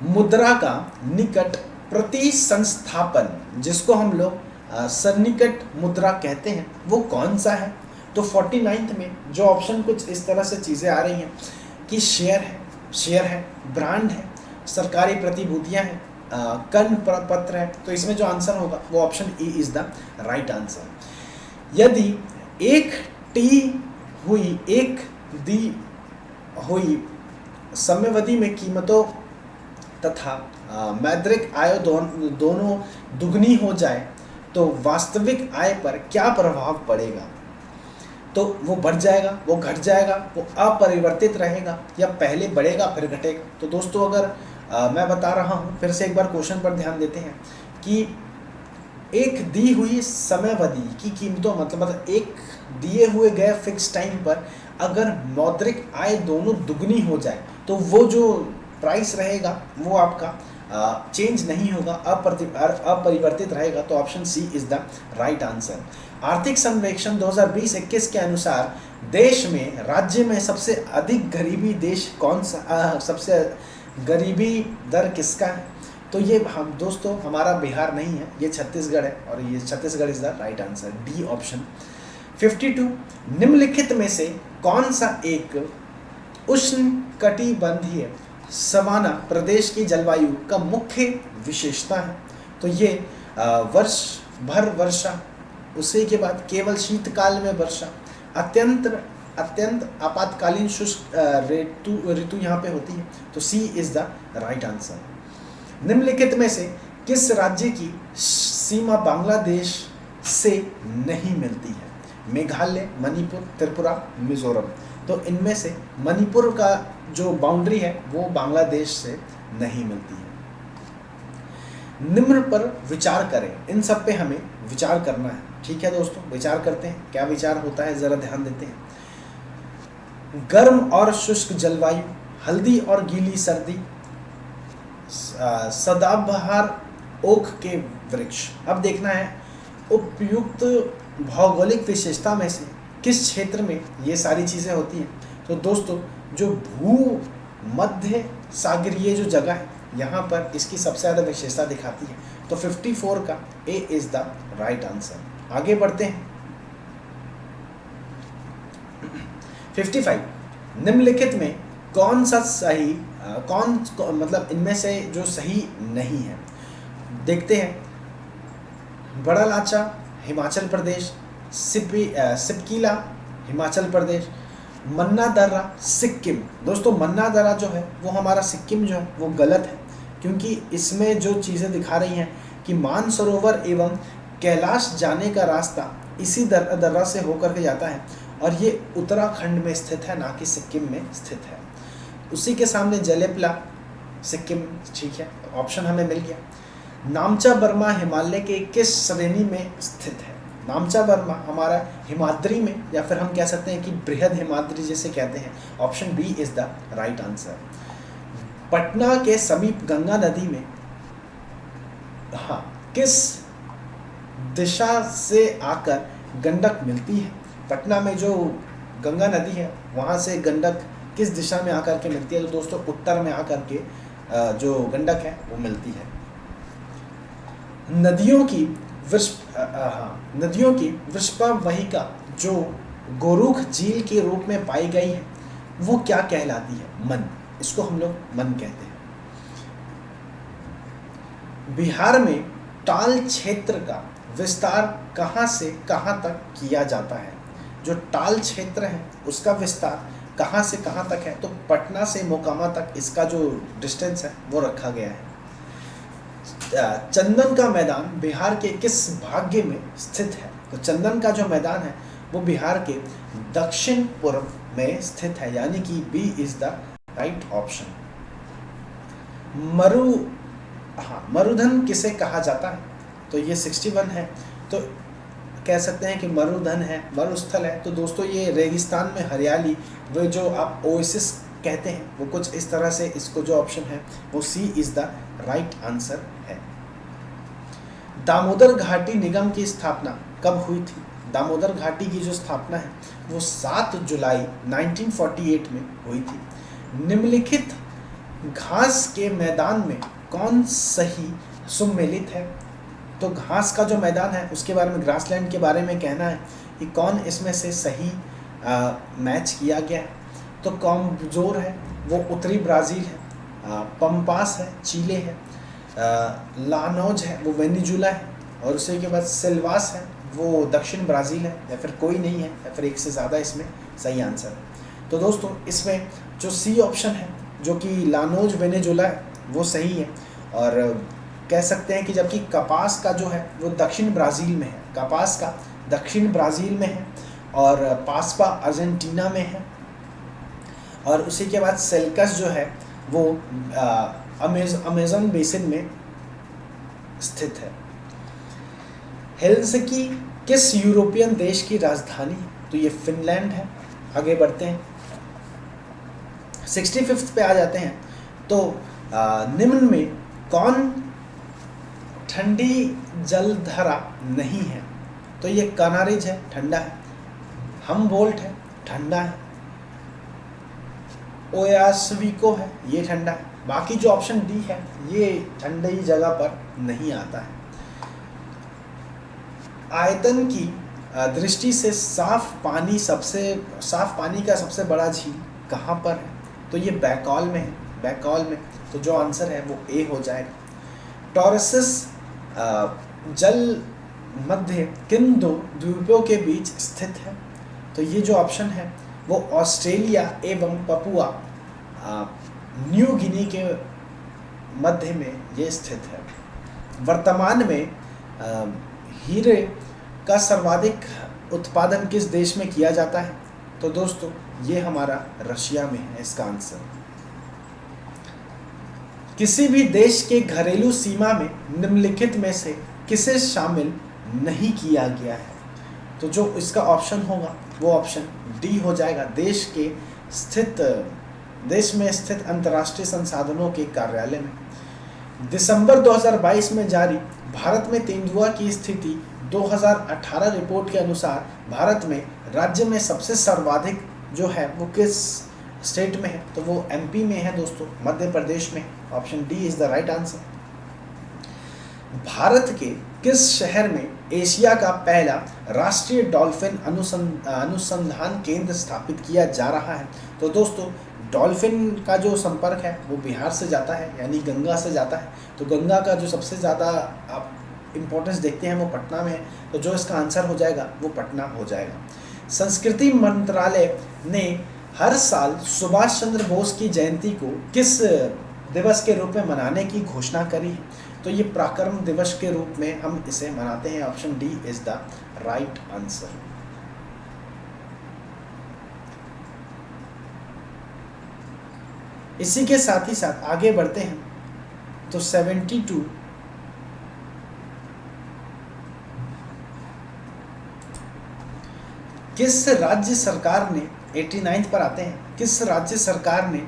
A: मुद्रा का निकट प्रति संस्थापन, जिसको हम लोग सन्निकट मुद्रा कहते हैं, वो कौन सा है? तो 49th में जो ऑप्शन कुछ इस तरह से चीज़ें आ रही हैं कि शेयर है, ब्रांड है, सरकारी प्रतिभूतियां हैं, कर्ण पत्र है। तो इसमें जो आंसर होगा वो option A is the right answer. यदि एक दी हुई समयावधि में कीमतों तथा मौद्रिक आय दोनों दुगनी हो जाए तो वास्तविक आय पर क्या प्रभाव पड़ेगा? तो वो बढ़ जाएगा, वो घट जाएगा, वो अपरिवर्तित रहेगा, या पहले बढ़ेगा फिर घटेगा? तो दोस्तों अगर मैं बता रहा हूँ, फिर से एक बार क्वेश्चन पर ध्यान देते हैं कि एक दी हुई समयावधि की कीमतों मतलब एक दिए हुए गए फिक्स टाइम पर अगर मौद्रिक आय दोनों दुगनी हो जाए तो वो जो प्राइस रहेगा वो आपका चेंज नहीं होगा, अपरिवर्तित रहेगा। तो option C is the right answer. आर्थिक सर्वेक्षण 2020-21 के अनुसार देश में राज्य में सबसे अधिक गरीबी देश कौन सा, सबसे गरीबी दर किसका है? तो ये हम दोस्तों हमारा बिहार नहीं है, ये छत्तीसगढ़ है, और ये Chhattisgarh is the right answer, D option. 52 निम्नलिखित में से कौन सा एक उष्णकटिबंधीय सवाना प्रदेश की जलवायु का मुख्य विशेषता है? तो ये वर्ष भर वर्षा, उसी के बाद केवल शीतकाल में वर्षा, अत्यंत आपातकालीन शुष्क ऋतु यहाँ पे होती है। तो सी इज द राइट आंसर। निम्नलिखित में से किस राज्य की सीमा बांग्लादेश से नहीं मिलती है? मेघालय, मणिपुर, त्रिपुरा, मिजोरम। तो इनमें से मणिपुर का जो बाउंड्री है वो बांग्लादेश से नहीं मिलती है। निम्न पर विचार करें, इन सब पे हमें विचार करना है। ठीक है दोस्तों, विचार करते हैं, क्या विचार होता है जरा ध्यान देते हैं। गर्म और शुष्क जलवायु, हल्दी और गीली सर्दी, सदाबहार ओक के वृक्ष। अब देखना है उपयुक्त भौगोलिक विशेषता में से किस क्षेत्र में ये सारी चीज़ें होती हैं। तो दोस्तों जो भूमध्य सागरीय जो जगह है यहाँ पर इसकी सबसे ज़्यादा विशेषता दिखाती है। तो 54 का ए इज द राइट आंसर। आगे बढ़ते हैं। 55 निम्नलिखित में कौन सा सही मतलब इनमें से जो सही नहीं है, देखते हैं। बड़ा लाचा हिमाचल प्रदेश, सिपकीला हिमाचल प्रदेश, मन्ना दर्रा सिक्किम। दोस्तों मन्ना दर्रा जो है वो हमारा सिक्किम जो है वो गलत है, क्योंकि इसमें जो चीज़ें दिखा रही हैं कि मानसरोवर एवं कैलाश जाने का रास्ता इसी दर्रा से होकर के जाता है, और ये उत्तराखंड में स्थित है, ना कि सिक्किम में स्थित है। उसी के सामने जलेपला सिक्किम, ठीक है, ऑप्शन हमें मिल गया। नामचा बर्मा हिमालय के किस श्रेणी में स्थित है? नामचा बर्मा हमारा हिमाद्री में, या फिर हम कह सकते हैं कि बृहद हिमाद्री जिसे कहते हैं। Option B is the right answer. Patna के समीप गंगा नदी में किस दिशा से आकर गंडक मिलती है? पटना में जो गंगा नदी है वहाँ से गंडक किस दिशा में आकर के मिलती है? तो दोस्तों उत्तर में आकर के जो गंडक है वो मिलती है। नदियों की वृषभावहिका जो गोरुख झील के रूप में पाई गई है वो क्या कहलाती है? मन, इसको हम लोग मन कहते हैं। बिहार में टाल क्षेत्र का विस्तार कहाँ से कहाँ तक किया जाता है? जो टाल क्षेत्र है उसका विस्तार कहाँ से कहाँ तक है? तो पटना से मोकामा तक इसका जो डिस्टेंस है वो रखा गया है। चंदन का मैदान बिहार के किस भाग्य में स्थित है? तो चंदन का जो मैदान है वो बिहार के दक्षिण पूर्व में स्थित है, यानी कि B is the right option. मरुधन किसे कहा जाता है? तो ये 61 है, तो कह सकते हैं कि मरुधन है, मरुस्थल है। तो दोस्तों ये रेगिस्तान में हरियाली, वो जो आप ओएसिस कहते हैं, वो कुछ इस तरह से इसको जो ऑप्शन है वो सी इज द राइट आंसर है। दामोदर घाटी निगम की स्थापना कब हुई थी? दामोदर घाटी की जो स्थापना है वो 7 जुलाई 1948 में हुई थी। निम्नलिखित घास के मैदान में कौन सही सुमेलित है? तो घास का जो मैदान है उसके बारे में, ग्रासलैंड के बारे में कहना है कि कौन इसमें से सही मैच किया गया है। तो कॉम्बोजोर है वो उत्तरी ब्राज़ील है, पंपास है चिले है, लानोज है वो वेनेजुला है, और उसी के बाद सिल्वास है वो दक्षिण ब्राज़ील है, या फिर कोई नहीं है, या फिर एक से ज़्यादा इसमें सही आंसर है। तो दोस्तों इसमें जो सी ऑप्शन है जो कि लानोज वेनेजुला है वो सही है। और कह सकते हैं कि जबकि कपास का जो है वो दक्षिण ब्राज़ील में है, कपास का दक्षिण ब्राज़ील में है, और पास्पा अर्जेंटीना में है, और उसी के बाद सेल्कस जो है वो अमेज़न बेसिन में स्थित है। हेलसिंकी किस यूरोपियन देश की राजधानी है? तो ये फिनलैंड है। आगे बढ़ते हैं, 65th पे आ जाते हैं। तो निम्न में कौन ठंडी जलधारा नहीं है? तो ये कनारिज है, ठंडा है, हमबोल्ट है, ठंडा है, ओयासविको है, ये ठंडा है। बाकी जो ऑप्शन डी है ये ठंडी जगह पर नहीं आता है। आयतन की दृष्टि से साफ पानी का सबसे बड़ा झील कहाँ पर है? तो ये बैकॉल में है, बैकॉल में। तो जो आंसर है वो ए हो जाएगा। टॉरसिस जल मध्य किन दो द्वीपों के बीच स्थित है? तो ये जो ऑप्शन है वो ऑस्ट्रेलिया एवं पपुआ न्यू गिनी के मध्य में ये स्थित है। वर्तमान में हीरे का सर्वाधिक उत्पादन किस देश में किया जाता है? तो दोस्तों ये हमारा रशिया में है इसका आंसर। किसी भी देश के घरेलू सीमा में निम्नलिखित में से किसे शामिल नहीं किया गया है? तो जो इसका ऑप्शन होगा वो ऑप्शन डी हो जाएगा। देश में स्थित अंतर्राष्ट्रीय संसाधनों के कार्यालय में। दिसंबर 2022 में जारी भारत में तेंदुआ की स्थिति 2018 रिपोर्ट के अनुसार भारत में राज्य में सबसे सर्वाधिक जो है वो किस स्टेट में है? तो वो एमपी में है दोस्तों, मध्य प्रदेश में। Option D is the right answer. Bharat के किस शहर में एशिया का पहला राष्ट्रीय डॉल्फिन अनुसंधान केंद्र स्थापित किया जा रहा है? तो दोस्तों डॉल्फिन का जो संपर्क है वो बिहार से जाता है, यानी गंगा से जाता है। तो गंगा का जो सबसे ज़्यादा आप इम्पोर्टेंस देखते हैं वो पटना में है। तो जो इसका आंसर हो जाएगा वो पटना हो जाएगा। संस्कृति मंत्रालय ने हर साल सुभाष चंद्र बोस की जयंती को किस दिवस के रूप में मनाने की घोषणा करी है? तो ये पराक्रम दिवस के रूप में हम इसे मनाते हैं। Option D is the right answer. इसी के साथ ही साथ आगे बढ़ते हैं। तो 72 किस राज्य सरकार ने 89 पर आते हैं। किस राज्य सरकार ने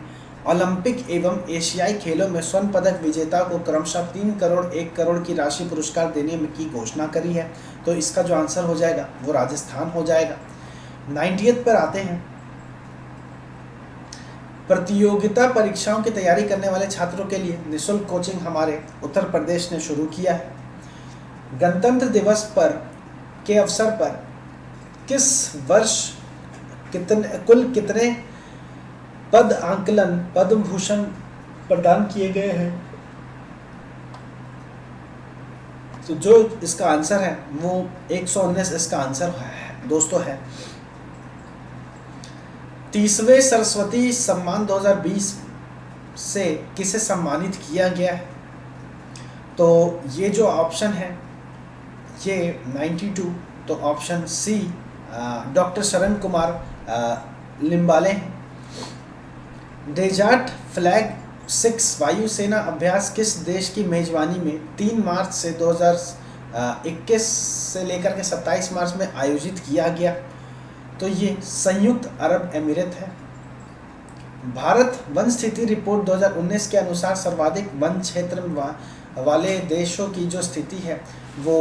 A: ओलंपिक एवं एशियाई खेलों में स्वर्ण पदक विजेता को क्रमशः 3 करोड़ 1 करोड़ की राशि पुरस्कार देने की घोषणा करी है? तो इसका जो आंसर हो जाएगा वो राजस्थान हो जाएगा। 90th पर आते हैं। प्रतियोगिता परीक्षाओं की तैयारी करने वाले छात्रों के लिए निःशुल्क कोचिंग हमारे उत्तर प्रदेश ने शुरू किया है। गणतंत्र दिवस के अवसर पर किस वर्ष कुल कितने पद्म भूषण प्रदान किए गए हैं? तो जो इसका आंसर है वो 119 इसका आंसर है दोस्तों है। 30वें सरस्वती सम्मान 2020 से किसे सम्मानित किया गया है? तो ये जो ऑप्शन है ये 92, तो ऑप्शन सी डॉक्टर शरण कुमार लिम्बाले हैं। डेजर्ट फ्लैग 6 वायुसेना अभ्यास किस देश की मेजबानी में 3 मार्च से 2021 से लेकर के 27 मार्च में आयोजित किया गया? तो ये संयुक्त अरब अमीरात है। भारत वन स्थिति रिपोर्ट 2019 के अनुसार सर्वाधिक वन क्षेत्र वाले देशों की जो स्थिति है वो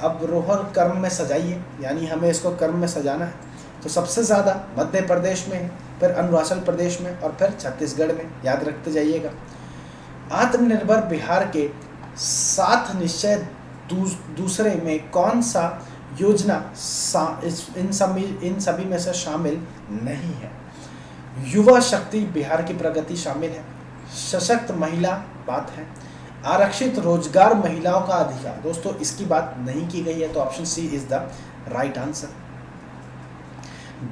A: अब रोहर कर्म में सजाइए, यानी हमें इसको कर्म में सजाना है। तो सबसे ज़्यादा मध्य प्रदेश में है, फिर अरुणाचल प्रदेश में और फिर छत्तीसगढ़ में, याद रखते जाइएगा। आत्मनिर्भर बिहार के 7 निश्चय दूसरे में कौन सा योजना इन सभी में से शामिल नहीं है? युवा शक्ति बिहार की प्रगति शामिल है, सशक्त महिला बात है, आरक्षित रोजगार महिलाओं का अधिकार, दोस्तों इसकी बात नहीं की गई है, तो option C is the right answer.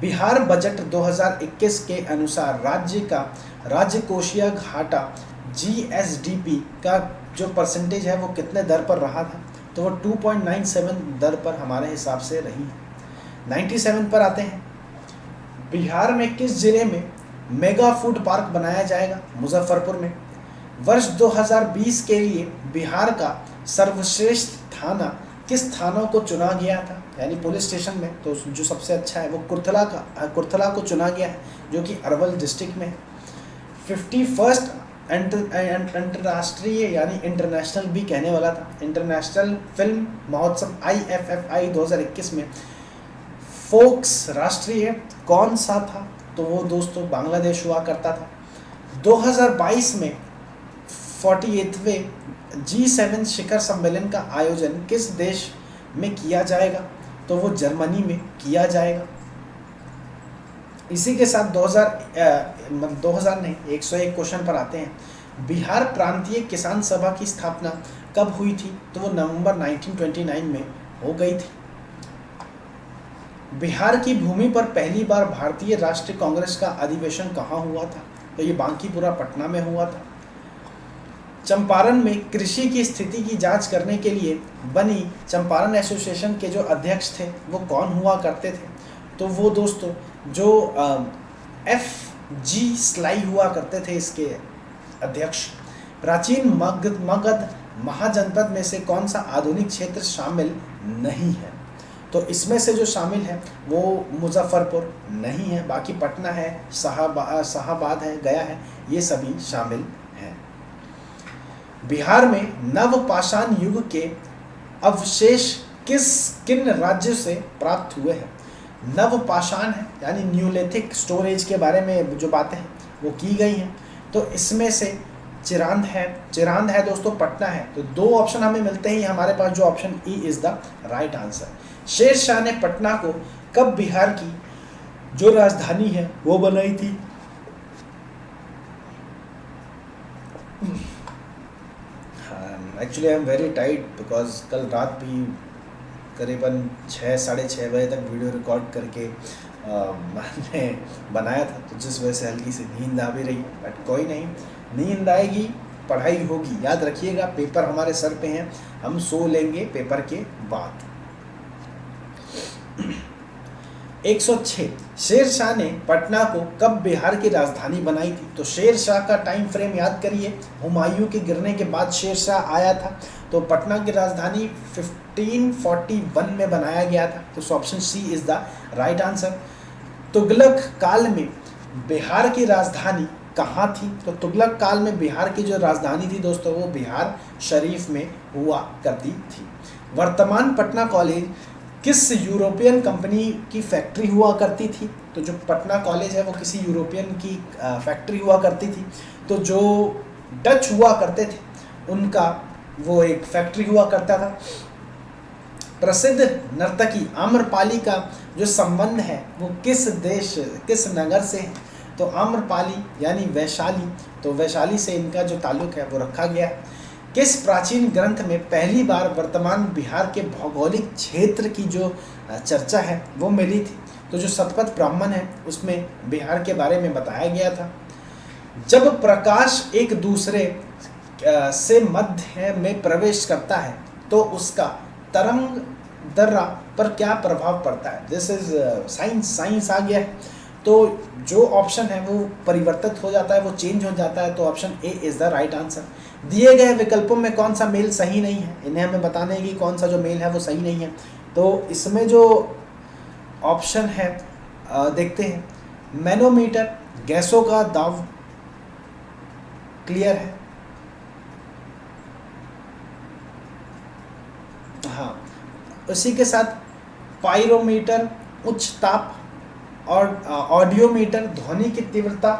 A: Bihar budget 2021 के अनुसार राज्य का राजकोषीय घाटा जीएसडीपी का जो परसेंटेज है वो कितने दर पर रहा था? तो वो 2.97 दर पर हमारे हिसाब से रही है। 97 पर आते हैं। बिहार में किस जिले में मेगा फूड पार्क बनाया जाएगा? मुजफ्फरपुर में। वर्ष 2020 के लिए बिहार का सर्वश्रेष्ठ थाना किस थानों को चुना गया था, यानी पुलिस स्टेशन में? तो जो सबसे अच्छा है वो कुर्थला को चुना गया है, जो कि अरवल डिस्ट्रिक्ट में है। 51st अंतर्राष्ट्रीय यानी इंटरनेशनल भी कहने वाला था, इंटरनेशनल फिल्म महोत्सव IFFI 2021 में फोक्स राष्ट्रीय कौन सा था? तो वो दोस्तों बांग्लादेश हुआ करता था। 2022 में 48वें G7 शिखर सम्मेलन का आयोजन किस देश में किया जाएगा? तो वो जर्मनी में किया जाएगा। इसी के साथ 101 क्वेश्चन पर आते हैं। बिहार प्रांतीय किसान सभा की स्थापना कब हुई थी? तो वो नवंबर 1929 में हो गई थी। बिहार की भूमि पर पहली बार भारतीय राष्ट्रीय कांग्रेस का अधिवेशन कहाँ हुआ था? तो ये बांकीपुरा पटना में हुआ था। चंपारण में कृषि की स्थिति की जांच करने के लिए बनी चंपारण एसोसिएशन के जो अध्यक्ष थे वो कौन हुआ करते थे? तो वो दोस्तों जो FG स्लाई हुआ करते थे इसके अध्यक्ष। प्राचीन मगध महाजनपद में से कौन सा आधुनिक क्षेत्र शामिल नहीं है? तो इसमें से जो शामिल है वो मुजफ्फरपुर नहीं है, बाकी पटना है, शाहाबाद है, गया है, ये सभी शामिल हैं। बिहार में नवपाषाण युग के अवशेष किन राज्यों से प्राप्त हुए हैं? नवपाषाण है यानी न्यूलिथिक स्टोरेज के बारे में जो बातें हैं वो की गई हैं। तो इसमें से चिरांद है दोस्तों, पटना है। तो 2 ऑप्शन हमें मिलते हैं हमारे पास, जो option E is the right answer. Sher Shah ने पटना को कब बिहार की जो राजधानी है वो बनाई थी? Actually I am very tight because कल रात भी करीबन 6 साढ़े 6 बजे तक वीडियो रिकॉर्ड करके मैंने बनाया था, तो जिस वजह से हल्की सी नींद आ भी रही, बट कोई नहीं, नींद आएगी, पढ़ाई होगी। याद रखिएगा पेपर हमारे सर पे हैं, हम सो लेंगे पेपर के बाद। 106 शेर शाह ने पटना को कब बिहार की राजधानी बनाई थी? तो शेर शाह का टाइम फ्रेम याद करिए, हुमायूं के गिरने के बाद शेर शाह आया था, तो पटना की राजधानी 1541 में बनाया गया था। तो option C is the right answer. Tughlaq काल में बिहार की राजधानी कहाँ थी? तो तुगलक काल में बिहार की जो राजधानी थी दोस्तों वो बिहार शरीफ में हुआ करती थी। वर्तमान पटना कॉलेज किस यूरोपियन कंपनी की फैक्ट्री हुआ करती थी? तो जो पटना कॉलेज है वो किसी यूरोपियन की फैक्ट्री हुआ करती थी। तो जो डच हुआ करते थे उनका वो एक फैक्ट्री हुआ करता था। प्रसिद्ध नर्तकी आम्रपाली का जो संबंध है वो किस नगर से है? तो आम्रपाली यानी वैशाली, तो वैशाली से इनका जो ताल्लुक है वो रखा गया है। किस प्राचीन ग्रंथ में पहली बार वर्तमान बिहार के भौगोलिक क्षेत्र की जो चर्चा है वो मिली थी? तो जो शतपथ ब्राह्मण है उसमें बिहार के बारे में बताया गया था। जब प्रकाश एक दूसरे से मध्य में प्रवेश करता है तो उसका तरंग दर्रा पर क्या प्रभाव पड़ता है? दिस इज साइंस आ गया है। तो जो ऑप्शन है वो परिवर्तित हो जाता है, वो चेंज हो जाता है। तो option A is the right answer. दिए गए विकल्पों में कौन सा मेल सही नहीं है? इन्हें हमें बताना है कि कौन सा जो मेल है वो सही नहीं है। तो इसमें जो ऑप्शन है देखते हैं, मैनोमीटर गैसों का दाव, क्लियर है? हाँ, उसी के साथ पाइरोमीटर उच्च ताप, और ऑडियोमीटर ध्वनि की तीव्रता,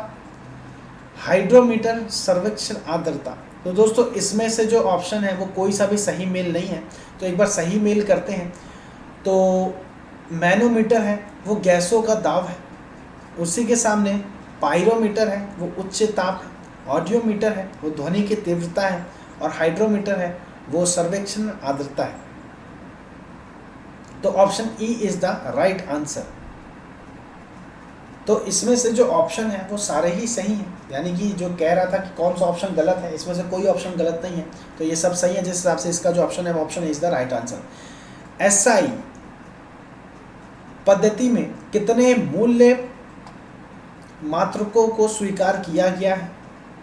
A: हाइड्रोमीटर सर्वेक्षण आर्द्रता। तो दोस्तों इसमें से जो ऑप्शन है वो कोई सा भी सही मेल नहीं है, तो एक बार सही मेल करते हैं। तो मैनोमीटर है वो गैसों का दाब है, उसी के सामने पाइरोमीटर है वो उच्च ताप है, ऑडियोमीटर है वो ध्वनि की तीव्रता है, और हाइड्रोमीटर है वो सर्वेक्षण आर्द्रता है। तो option E is the right answer. तो इसमें से जो ऑप्शन है वो सारे ही सही हैं, यानी कि जो कह रहा था कि कौन सा ऑप्शन गलत है, इसमें से कोई ऑप्शन गलत नहीं है, तो ये सब सही है। जिस हिसाब से इसका जो ऑप्शन है वो option is the right answer. SI पद्धति में कितने मूल्य मात्रकों को स्वीकार किया गया है?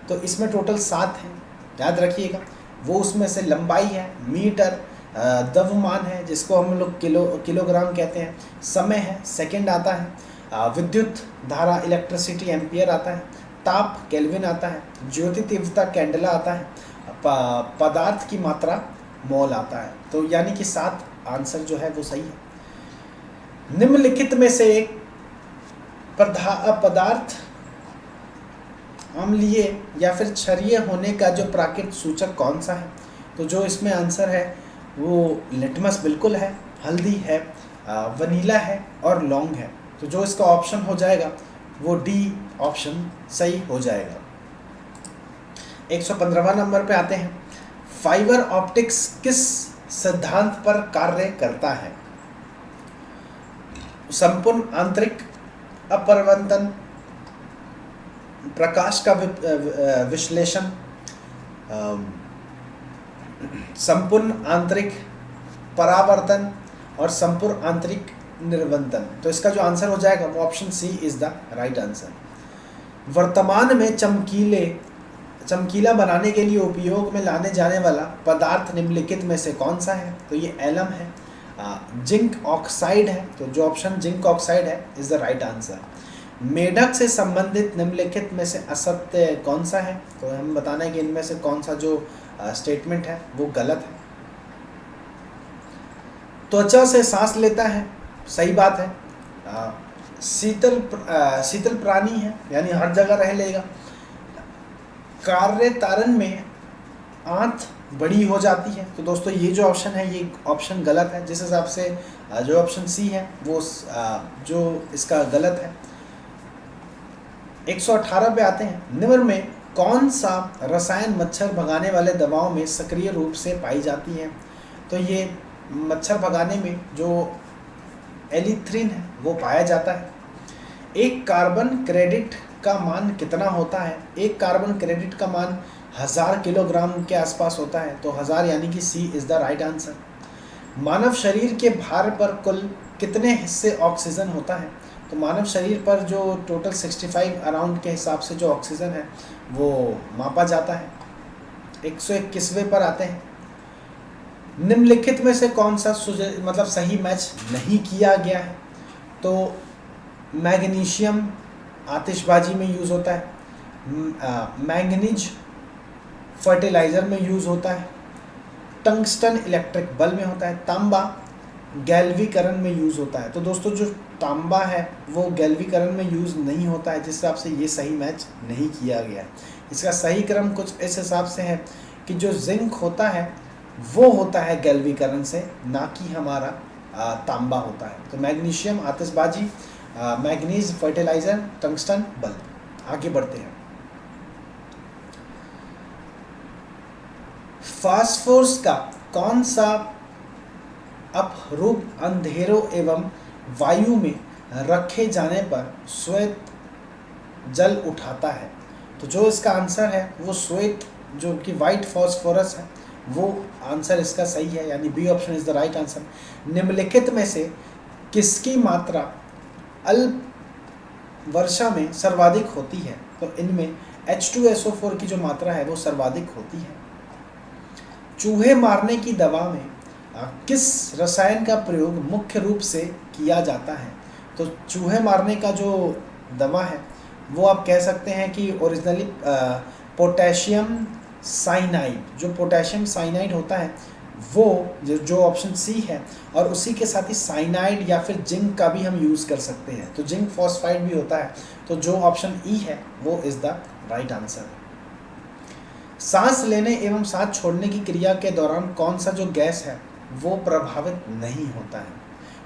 A: तो इसमें टोटल 7 हैं, याद रखिएगा। वो उसमें से लंबाई है, मीटर, द्रव्यमान है जिसको हम लोग किलोग्राम कहते हैं, समय है, सेकंड आता है, विद्युत धारा इलेक्ट्रिसिटी एम्पियर आता है, ताप केल्विन आता है, ज्योति तीव्रता कैंडला आता है, पदार्थ की मात्रा मोल आता है। तो यानी कि 7 आंसर जो है वो सही है। निम्नलिखित में से एक पदार्थ अम्लीय या फिर क्षारीय होने का जो प्राकृतिक सूचक कौन सा है? तो जो इसमें आंसर है वो लिटमस बिल्कुल है, हल्दी है, वनीला है और लौंग है। तो जो इसका ऑप्शन हो जाएगा वो डी ऑप्शन सही हो जाएगा। 115वां नंबर पे आते हैं। फाइबर ऑप्टिक्स किस सिद्धांत पर कार्य करता है? संपूर्ण आंतरिक अपवर्तन, प्रकाश का विश्लेषण, संपूर्ण आंतरिक परावर्तन और संपूर्ण आंतरिक निर्वंतन। तो इसका जो आंसर हो जाएगा वो option C is the right answer. वर्तमान में चमकीला बनाने के लिए उपयोग में लाने जाने वाला पदार्थ निम्नलिखित में से कौन सा है? तो ये एलम है, जिंक ऑक्साइड है, तो जो ऑप्शन जिंक ऑक्साइड है इज द राइट आंसर। मेढक से संबंधित निम्नलिखित में से असत्य कौन सा है? तो हम बताना है कि इनमें से कौन सा जो स्टेटमेंट है वो गलत है। त्वचा से सांस लेता है, सही बात है। शीतल प्राणी है, यानी हर जगह रह लेगा। कार्य तारण में आंत बड़ी हो जाती है, तो दोस्तों ये जो ऑप्शन है ये ऑप्शन गलत है। जिस हिसाब से जो ऑप्शन सी है वो जो इसका गलत है। 118 पे आते हैं। निम्न में कौन सा रसायन मच्छर भगाने वाले दवाओं में सक्रिय रूप से पाई जाती है? तो ये मच्छर भगाने में जो एलिथ्रिन है वो पाया जाता है। एक कार्बन क्रेडिट का मान कितना होता है? एक कार्बन क्रेडिट का मान 1000 किलोग्राम के आसपास होता है, तो 1000 यानी कि सी इज द राइट आंसर। मानव शरीर के भार पर कुल कितने हिस्से ऑक्सीजन होता है? तो मानव शरीर पर जो टोटल 65 अराउंड के हिसाब से जो ऑक्सीजन है वो मापा जाता है। 121वें पर आते हैं। निम्नलिखित में से कौन सा मतलब सही मैच नहीं किया गया है? तो मैग्नीशियम आतिशबाजी में यूज़ होता है, मैंगनीज फर्टिलाइज़र में यूज़ होता है, टंगस्टन इलेक्ट्रिक बल्ब में होता है, तांबा गैल्वीकरण में यूज़ होता है। तो दोस्तों जो तांबा है वो गैल्वीकरण में यूज़ नहीं होता है, जिस हिसाब से ये सही मैच नहीं किया गया। इसका सही क्रम कुछ इस हिसाब से है कि जो जिंक होता है वो होता है गैल्वीकरण से, ना कि हमारा तांबा होता है। तो मैग्नीशियम आतिशबाजी, मैग्नीज फर्टिलाइज़र, टंगस्टन बल्ब। आगे बढ़ते हैं। फास्फोरस का कौन सा अपरूप अंधेरों एवं वायु में रखे जाने पर श्वेत जल उठाता है? तो जो इसका आंसर है वो श्वेत, जो कि वाइट फास्फोरस है, वो आंसर इसका सही है, यानी B option is the right answer. निम्नलिखित में से किसकी मात्रा अल्प वर्षा में सर्वाधिक होती है? तो इनमें H2SO4 की जो मात्रा है वो सर्वाधिक होती है। चूहे मारने की दवा में किस रसायन का प्रयोग मुख्य रूप से किया जाता है? तो चूहे मारने का जो दवा है वो आप कह सकते हैं कि ओरिजिनली पोटेशियम साइनाइड, जो पोटेशियम साइनाइड होता है वो जो ऑप्शन सी है, और उसी के साथ ही साइनाइड या फिर जिंक का भी हम यूज़ कर सकते हैं, तो जिंक फॉस्फाइड भी होता है। तो जो ऑप्शन ई है वो इज़ द राइट आंसर। सांस लेने एवं सांस छोड़ने की क्रिया के दौरान कौन सा जो गैस है वो प्रभावित नहीं होता है,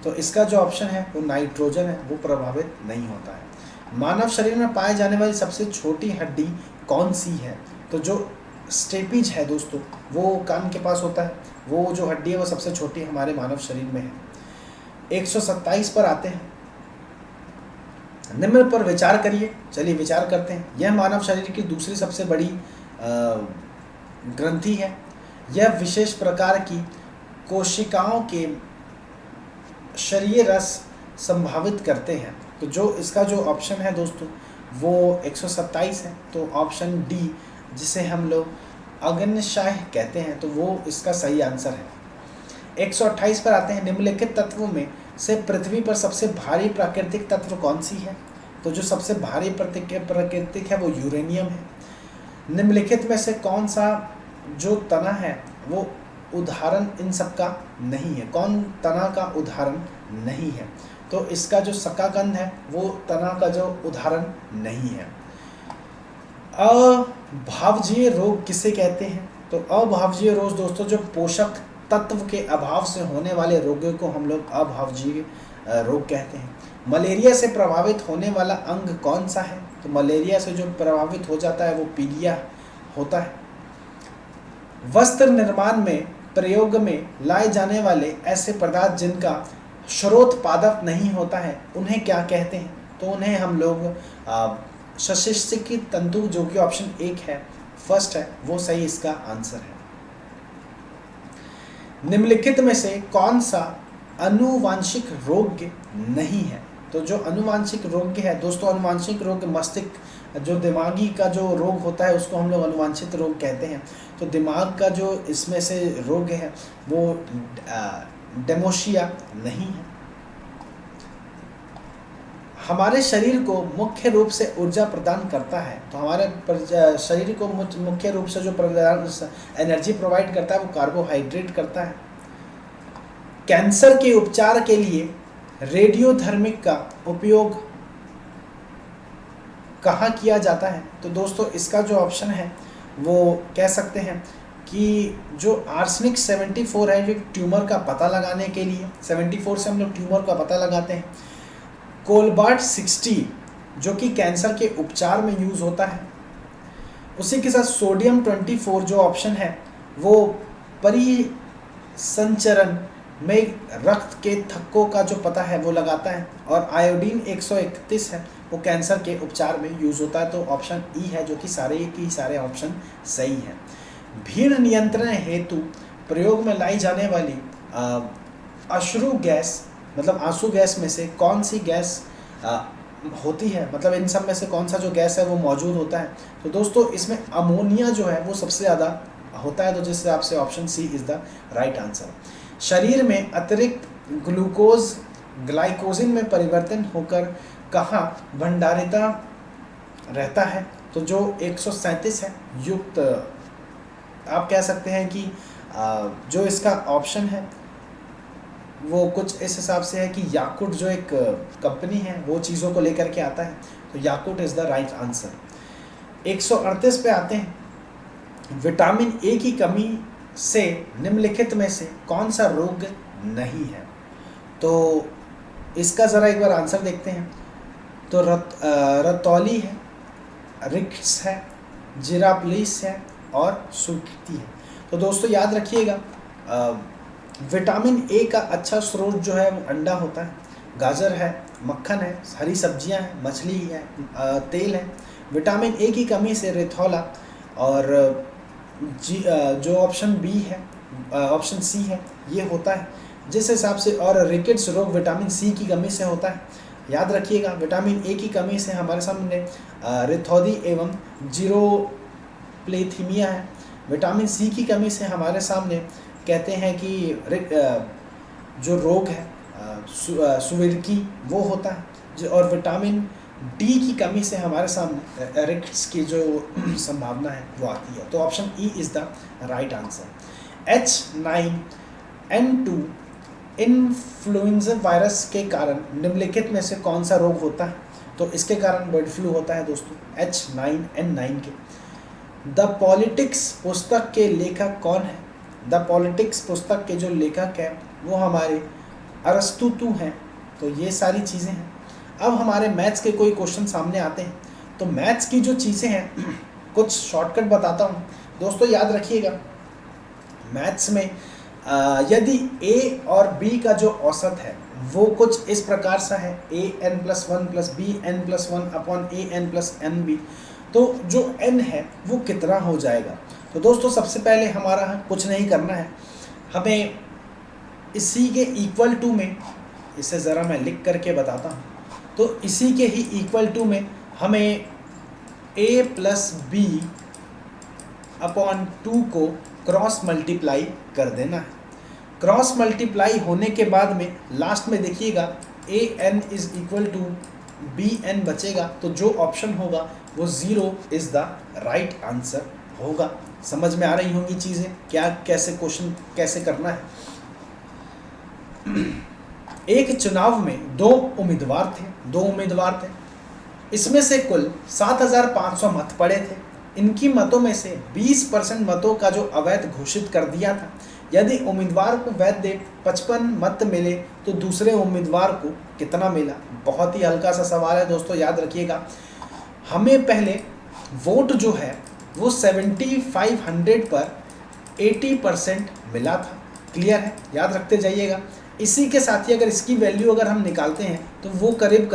A: तो इसका जो ऑप्शन है वो नाइट्रोजन है, वो प्रभावित नहीं होता है। मानव शरीर में पाए जाने वाली सबसे छोटी हड्डी कौन सी है, तो जो स्टेपिज है दोस्तों वो कान के पास होता है, वो जो हड्डी है वो सबसे छोटी हमारे मानव शरीर में है। 127 पर आते हैं, निम्न पर विचार करिए। चलिए विचार करते हैं। यह मानव शरीर की दूसरी सबसे बड़ी ग्रंथि है। यह विशेष प्रकार की कोशिकाओं के शरीर रस संभावित करते हैं, तो जो इसका जो ऑप्शन है दोस्तों वो 127 है, तो ऑप्शन डी जिसे हम लोग अग्न्याशय कहते हैं, तो वो इसका सही आंसर है। 128 पर आते हैं, निम्नलिखित तत्वों में से पृथ्वी पर सबसे भारी प्राकृतिक तत्व कौन सी है, तो जो सबसे भारी प्राकृतिक है वो यूरेनियम है। निम्नलिखित में से कौन सा जो तना है वो उदाहरण इन सब का नहीं है, कौन तना का उदाहरण नहीं है, तो इसका जो शकाकंद है वो तना का जो उदाहरण नहीं है। अभावजीय रोग किसे कहते हैं, तो अभावजीय रोग दोस्तों जो पोषक तत्व के अभाव से होने वाले रोगों को हम लोग अभावजीय रोग कहते हैं। मलेरिया से प्रभावित होने वाला अंग कौन सा है, तो मलेरिया से जो प्रभावित हो जाता है वो पीलिया होता है। वस्त्र निर्माण में प्रयोग में लाए जाने वाले ऐसे पदार्थ जिनका स्रोतपादप नहीं होता है उन्हें क्या कहते हैं, तो उन्हें हम लोग सशिष्टिकी तंतु, जो कि ऑप्शन 1 है, फर्स्ट है, वो सही इसका आंसर है। निम्नलिखित में से कौन सा अनुवांशिक रोग नहीं है, तो जो अनुवांशिक रोग है दोस्तों, अनुवांशिक रोग मस्तिष्क जो दिमागी का जो रोग होता है उसको हम लोग अनुवांशित रोग कहते हैं। तो दिमाग का जो इसमें से रोग है वो डेमेंशिया नहीं है। हमारे शरीर को मुख्य रूप से ऊर्जा प्रदान करता है, तो हमारे शरीर को मुख्य रूप से जो एनर्जी प्रोवाइड करता है वो कार्बोहाइड्रेट करता है। कैंसर के उपचार के लिए रेडियोधर्मिक का उपयोग कहाँ किया जाता है, तो दोस्तों इसका जो ऑप्शन है वो कह सकते हैं कि जो आर्सेनिक 74 है, जो ट्यूमर का पता लगाने के लिए 74 से हम लोग ट्यूमर का पता लगाते हैं। कोलबार्ट 60 जो कि कैंसर के उपचार में यूज़ होता है। उसी के साथ सोडियम 24 जो ऑप्शन है वो परिसंचरण में रक्त के थक्कों का जो पता है वो लगाता है। और आयोडीन 131 है वो कैंसर के उपचार में यूज़ होता है, तो ऑप्शन ई है जो कि सारे ऑप्शन सही हैं। भीड़ नियंत्रण हेतु प्रयोग में लाई जाने वाली अश्रु गैस मतलब आंसू गैस में से कौन सी गैस होती है, मतलब इन सब में से कौन सा जो गैस है वो मौजूद होता है, तो दोस्तों इसमें अमोनिया जो है वो सबसे ज़्यादा होता है, तो जिस हिसाब से option C is the right answer. शरीर में अतिरिक्त ग्लूकोज ग्लाइकोजन में परिवर्तन होकर कहाँ भंडारिता रहता है, तो जो 137 है युक्त, आप कह सकते हैं कि जो इसका ऑप्शन है वो कुछ इस हिसाब से है कि याकुट जो एक कंपनी है वो चीज़ों को लेकर के आता है, तो याकुट इज़ द राइट आंसर। 138 पे आते हैं, विटामिन ए की कमी से निम्नलिखित में से कौन सा रोग नहीं है, तो इसका ज़रा एक बार आंसर देखते हैं। तो रतौली है, रिक्स है, जिराप्लिस है और सुर्खी है। तो दोस्तों याद रखिएगा विटामिन ए का अच्छा स्रोत जो है वो अंडा होता है, गाजर है, मक्खन है, हरी सब्जियां हैं, मछली है, तेल है। विटामिन ए की कमी से रेथोला और जो ऑप्शन बी है ऑप्शन सी है ये होता है जिस हिसाब से, और रिकेट्स रोग विटामिन सी की कमी से होता है। याद रखिएगा विटामिन ए की कमी से हमारे सामने रिथौदी एवं जीरोप्लेथीमिया है। विटामिन सी की कमी से हमारे सामने कहते हैं कि जो रोग है सुविरकी वो होता है, और विटामिन डी की कमी से हमारे सामने रिक्स की जो संभावना है वो आती है, तो option E is the right answer. H9N2 influenza virus के कारण निम्नलिखित में से कौन सा रोग होता है? तो इसके कारण बर्ड फ्लू होता है दोस्तों, H9N9 के। द पॉलिटिक्स पुस्तक के लेखक कौन है? द पॉलिटिक्स पुस्तक के जो लेखक हैं वो हमारे अरस्तुतु हैं। तो ये सारी चीज़ें हैं। अब हमारे मैथ्स के कोई क्वेश्चन सामने आते हैं, तो मैथ्स की जो चीज़ें हैं कुछ शॉर्टकट बताता हूँ दोस्तों, याद रखिएगा। मैथ्स में यदि a और b का जो औसत है वो कुछ इस प्रकार सा है, an+1 + bn+1 अपॉन an+nb, तो जो n है वो कितना हो जाएगा? तो दोस्तों सबसे पहले हमारा कुछ नहीं करना है, हमें इसी के इक्वल टू में, इसे ज़रा मैं लिख करके बताता हूँ, तो इसी के ही इक्वल टू में हमें a + b अपॉन 2 को क्रॉस मल्टीप्लाई कर देना है। क्रॉस मल्टीप्लाई होने के बाद में लास्ट में देखिएगा an = bn बचेगा, तो जो ऑप्शन होगा वो 0 इज़ द राइट आंसर होगा। समझ में आ रही होंगी चीज़ें, क्या कैसे क्वेश्चन कैसे करना है। एक चुनाव में दो उम्मीदवार थे, इसमें से कुल 7,500 मत पड़े थे। इनकी मतों में से 20% मतों का जो अवैध घोषित कर दिया था। यदि उम्मीदवार को वैध 55 मत मिले तो दूसरे उम्मीदवार को कितना मिला? बहुत ही हल्का सा सवाल है दोस्तों, याद रखिएगा। हमें पहले वोट जो है वो 7500 पर 80% मिला था। क्लियर है, याद रखते जाइएगा। इसी के साथ ही अगर इसकी वैल्यू अगर हम निकालते हैं तो वो करीब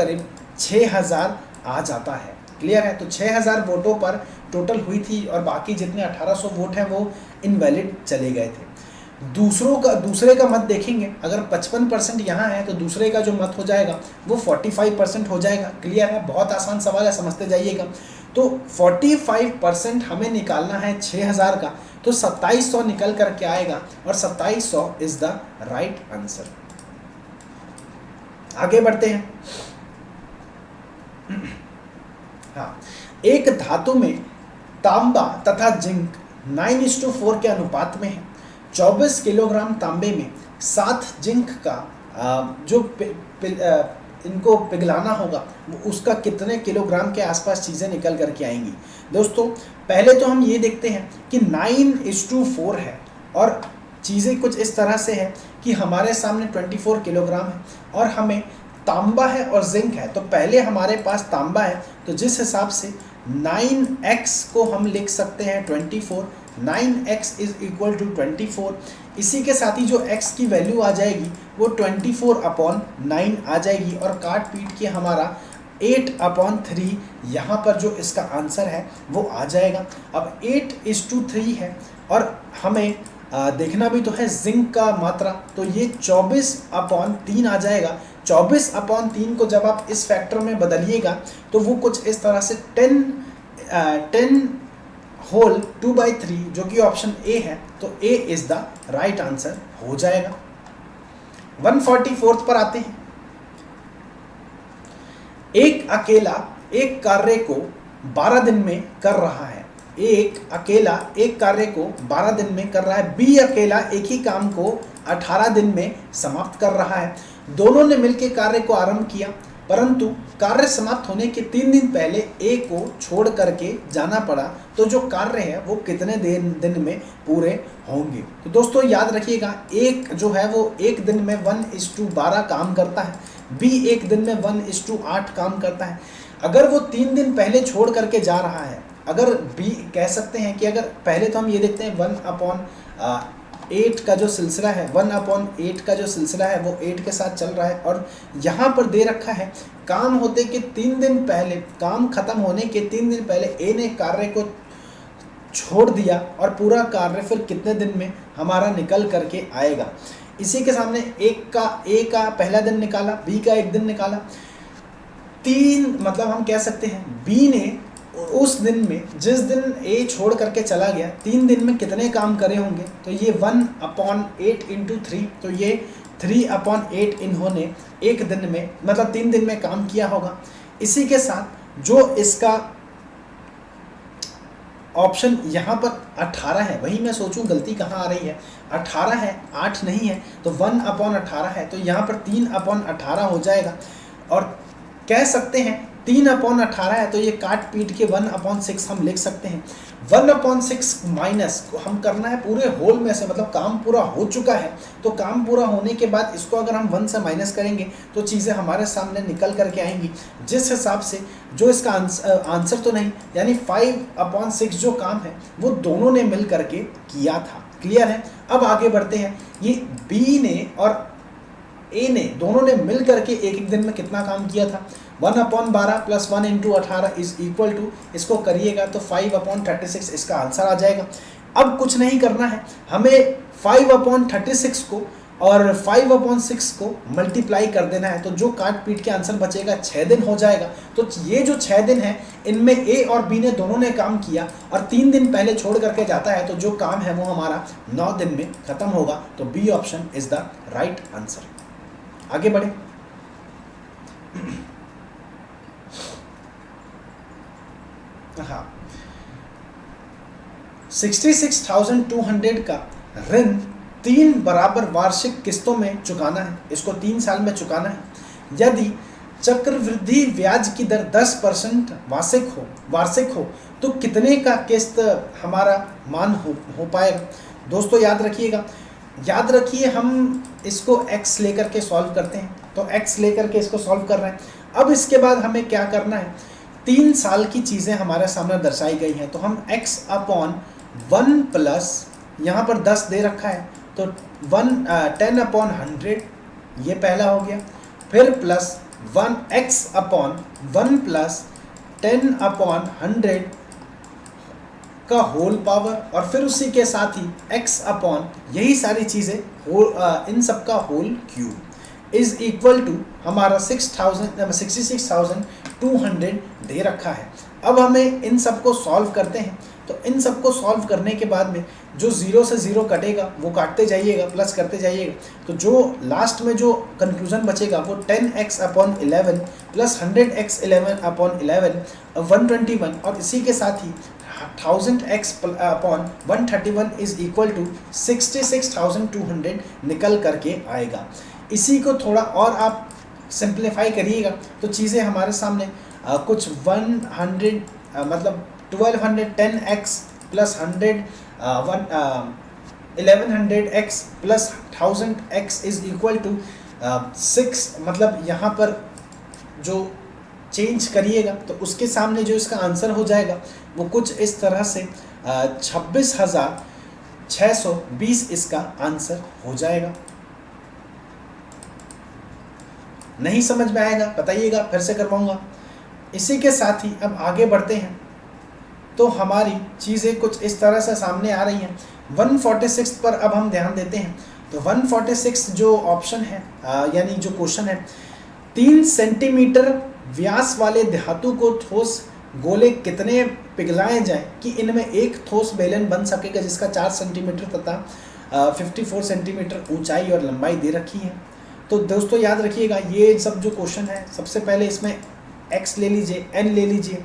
A: 6000 आ जाता है। क्लियर है, तो 6000 वोटों पर टोटल हुई थी और बाकी जितने 1800 वोट हैं वो इनवैलिड चले गए थे। दूसरे का मत देखेंगे, अगर 55% यहाँ है तो दूसरे का जो मत हो जाएगा वो 45% हो जाएगा। क्लियर है, बहुत आसान सवाल है, समझते जाइएगा। तो 45% हमें निकालना है 6000 का, तो 2700 निकल करके आएगा और 2700 इज द राइट आंसर। आगे बढ़ते हैं। हाँ, एक धातु में तांबा तथा जिंक 9:4 के अनुपात में है। 24 किलोग्राम तांबे में 7 जिंक का जो इनको पिघलाना होगा वो उसका कितने किलोग्राम के आसपास चीज़ें निकल करके आएंगी? दोस्तों पहले तो हम ये देखते हैं कि 9:4 है और चीज़ें कुछ इस तरह से है कि हमारे सामने 24 किलोग्राम है और हमें तांबा है और जिंक है। तो पहले हमारे पास तांबा है, तो जिस हिसाब से 9x को हम लिख सकते हैं 24, 9x = 24। इसी के साथ ही जो x की वैल्यू आ जाएगी वो 24/9 आ जाएगी और काट पीट के हमारा 8/3 यहाँ पर जो इसका आंसर है वो आ जाएगा। अब 8:3 है और हमें देखना भी तो है जिंक का मात्रा, तो ये 24/3 आ जाएगा। 24/3 को जब आप इस फैक्टर में बदलिएगा तो वो कुछ इस तरह से 10 होल 2/3 जो कि ऑप्शन ए है, तो ए इज द राइट आंसर हो जाएगा। 144 पर आते हैं। एक अकेला एक कार्य को 12 दिन में कर रहा है। एक अकेला एक कार्य को 12 दिन में कर रहा है। बी अकेला एक ही काम को 18 दिन में समाप्त कर रहा है। दोनों ने मिलकर कार्य को आरंभ किया, परंतु कार्य समाप्त होने के 3 दिन पहले ए को छोड़ करके जाना पड़ा, तो जो कार्य है वो कितने दिन में पूरे होंगे? तो दोस्तों याद रखिएगा, एक जो है वो एक दिन में 1:12 काम करता है, बी एक दिन में 1:8 काम करता है। अगर वो 3 दिन पहले छोड़ करके जा रहा है, अगर बी कह सकते हैं कि अगर पहले तो हम ये देखते हैं 1/8 का जो सिलसिला है, 1/8 का जो सिलसिला है वो 8 के साथ चल रहा है और यहाँ पर दे रखा है काम होते के 3 दिन पहले, काम खत्म होने के 3 दिन पहले ए ने कार्य को छोड़ दिया और पूरा कार्य फिर कितने दिन में हमारा निकल करके आएगा। इसी के सामने ए का पहला दिन निकाला, बी का एक दिन निकाला, 3 मतलब हम कह सकते हैं बी ने उस दिन में, जिस दिन ए छोड़ करके चला गया, 3 दिन में कितने काम करे होंगे? तो ये 1/8 × 3, तो ये 3/8 इन्होंने एक दिन में मतलब 3 दिन में काम किया होगा। इसी के साथ जो इसका ऑप्शन यहाँ पर 18 है, वही मैं सोचूं गलती कहाँ आ रही है, 18 है 8 नहीं है, तो 1/18 है, तो यहाँ पर 3/18 हो जाएगा। और कह सकते हैं 3/18 है तो ये काट पीट के 1/6 हम लिख सकते हैं। 1/6 माइनस हम करना है पूरे होल में से, मतलब काम पूरा हो चुका है, तो काम पूरा होने के बाद इसको अगर हम 1 से माइनस करेंगे तो चीज़ें हमारे सामने निकल करके आएंगी, जिस हिसाब से जो इसका आंसर तो नहीं, यानी 5/6 जो काम है वो दोनों ने मिल करके किया था। क्लियर है। अब आगे बढ़ते हैं। ये बी ने और ए ने दोनों ने मिल करके एक एक दिन में कितना काम किया था। 1/12 प्लस 1 × 18 इज इक्वल टू, इसको करिएगा तो 5/36 इसका आंसर आ जाएगा। अब कुछ नहीं करना है, हमें 5/36 को और 5/6 को मल्टीप्लाई कर देना है, तो जो काट पीट के आंसर बचेगा 6 दिन हो जाएगा। तो ये जो 6 दिन है इनमें ए और बी ने दोनों ने काम किया और 3 दिन पहले छोड़ करके जाता है, तो जो काम है वो हमारा 9 दिन में खत्म होगा। तो B option is the right answer. आगे बढ़े। हाँ, 66,200 का ऋण 3 बराबर वार्षिक किस्तों में चुकाना है, इसको 3 साल में चुकाना है। यदि चक्रवृद्धि ब्याज की दर 10% वार्षिक हो तो कितने का किस्त हमारा मान हो पाएगा। दोस्तों याद रखिए हम इसको x लेकर के सॉल्व करते हैं, तो x लेकर के इसको सॉल्व कर रहे हैं। अब इसके बाद हमें क्या करना है, 3 साल की चीज़ें हमारे सामने दर्शाई गई हैं, तो हम x/1 प्लस यहाँ पर 10 दे रखा है तो 10/100 ये पहला हो गया, फिर प्लस 1x/1 प्लस 10/100 का होल पावर, और फिर उसी के साथ ही x/ यही सारी चीज़ें इन सब का whole cube is equal to हमारा 66,200 दे रखा है। अब हमें इन सब को सॉल्व करते हैं, तो इन सब को सॉल्व करने के बाद में जो 0 से 0 कटेगा वो काटते जाइएगा, प्लस करते जाइएगा, तो जो लास्ट में जो कंक्लूजन बचेगा वो 10x/11 प्लस 100x/11 121, और इसी के साथ ही 1000x/131 इज इक्वल टू 66,200 निकल करके आएगा। इसी को थोड़ा और आप सिंप्लीफाई करिएगा तो चीज़ें हमारे सामने कुछ 100 मतलब 1210x plus 1100x plus 1000x is equal to 6, मतलब यहाँ पर जो चेंज करिएगा तो उसके सामने जो इसका आंसर हो जाएगा वो कुछ इस तरह से 26,620 इसका आंसर हो जाएगा। नहीं समझ में आएगा बताइएगा, फिर से करवाऊंगा। इसी के साथ ही अब आगे बढ़ते हैं, तो हमारी चीज़ें कुछ इस तरह से सामने आ रही हैं। 146 पर अब हम ध्यान देते हैं, तो 146 जो ऑप्शन है यानी जो क्वेश्चन है, 3 सेंटीमीटर व्यास वाले धातु को ठोस गोले कितने पिघलाए जाएं कि इनमें एक ठोस बेलन बन सकेगा जिसका 4 सेंटीमीटर तथा 54 सेंटीमीटर ऊंचाई और लंबाई दे रखी है। तो दोस्तों याद रखिएगा ये सब जो क्वेश्चन है, सबसे पहले इसमें x ले लीजिए, n ले लीजिए।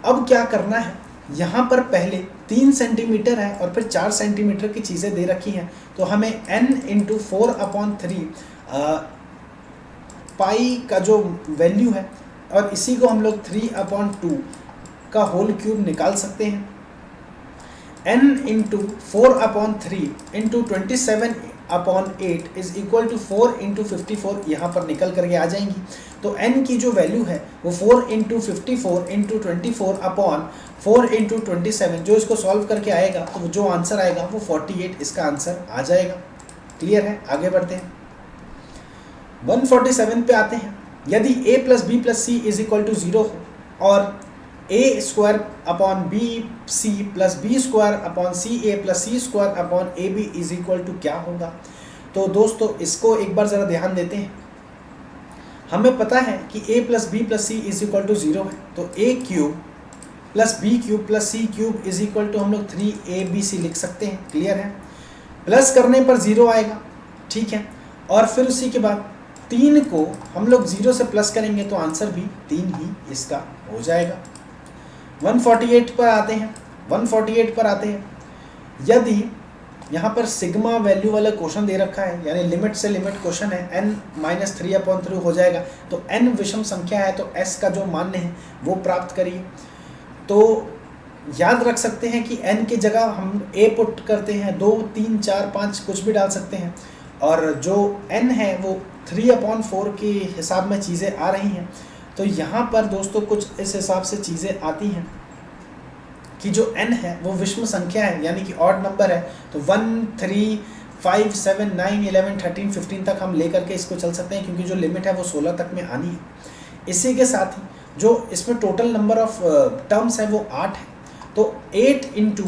A: अब क्या करना है, यहाँ पर पहले 3 सेंटीमीटर है और फिर 4 सेंटीमीटर की चीज़ें दे रखी हैं, तो हमें n × 4/3 पाई का जो वैल्यू है, और इसी को हम लोग 3/2 का होल क्यूब निकाल सकते हैं। n × 4/3 × 27/8 इज इक्वल टू 4 × 54 यहाँ पर निकल करके आ जाएंगी। तो n की जो वैल्यू है वो 4 × 54 × 24/4 × 27, जो इसको सॉल्व करके आएगा तो जो आंसर आएगा वो 48 इसका आंसर आ जाएगा। क्लियर है। आगे बढ़ते हैं, 147 पे आते हैं। यदि a + b + c is equal to 0 हो और a² / bc + b² / ca + c² / ab is equal to क्या होगा। तो दोस्तों इसको एक बार ज़रा ध्यान देते हैं। हमें पता है कि a + b + c is equal to 0 है, तो a³ + b³ + c³ is equal to हम लोग 3abc लिख सकते हैं। क्लियर है। प्लस करने पर 0 आएगा, ठीक है, और फिर उसी के बाद 3 को हम लोग 0 से प्लस करेंगे तो आंसर भी 3 ही इसका हो जाएगा। 148 पर आते हैं। 148 पर आते हैं। यदि यहाँ पर सिग्मा वैल्यू वाला क्वेश्चन दे रखा है, यानी लिमिट से लिमिट क्वेश्चन है, n-3/3 हो जाएगा, तो n विषम संख्या है तो s का जो मान है वो प्राप्त करिए। तो याद रख सकते हैं कि n की जगह हम a पुट करते हैं, 2, 3, 4, 5 कुछ भी डाल सकते हैं, और जो n है वो 3/4 के हिसाब में चीज़ें आ रही हैं। तो यहाँ पर दोस्तों कुछ इस हिसाब से चीज़ें आती हैं कि जो n है वो विषम संख्या है, यानी कि ऑड नंबर है। तो 1, 3, 5, 7, 9, 11, 13, 15 तक हम लेकर के इसको चल सकते हैं, क्योंकि जो लिमिट है वो 16 तक में आनी है। इसी के साथ ही जो इसमें टोटल नंबर ऑफ टर्म्स है वो 8 है। तो 8 इंटू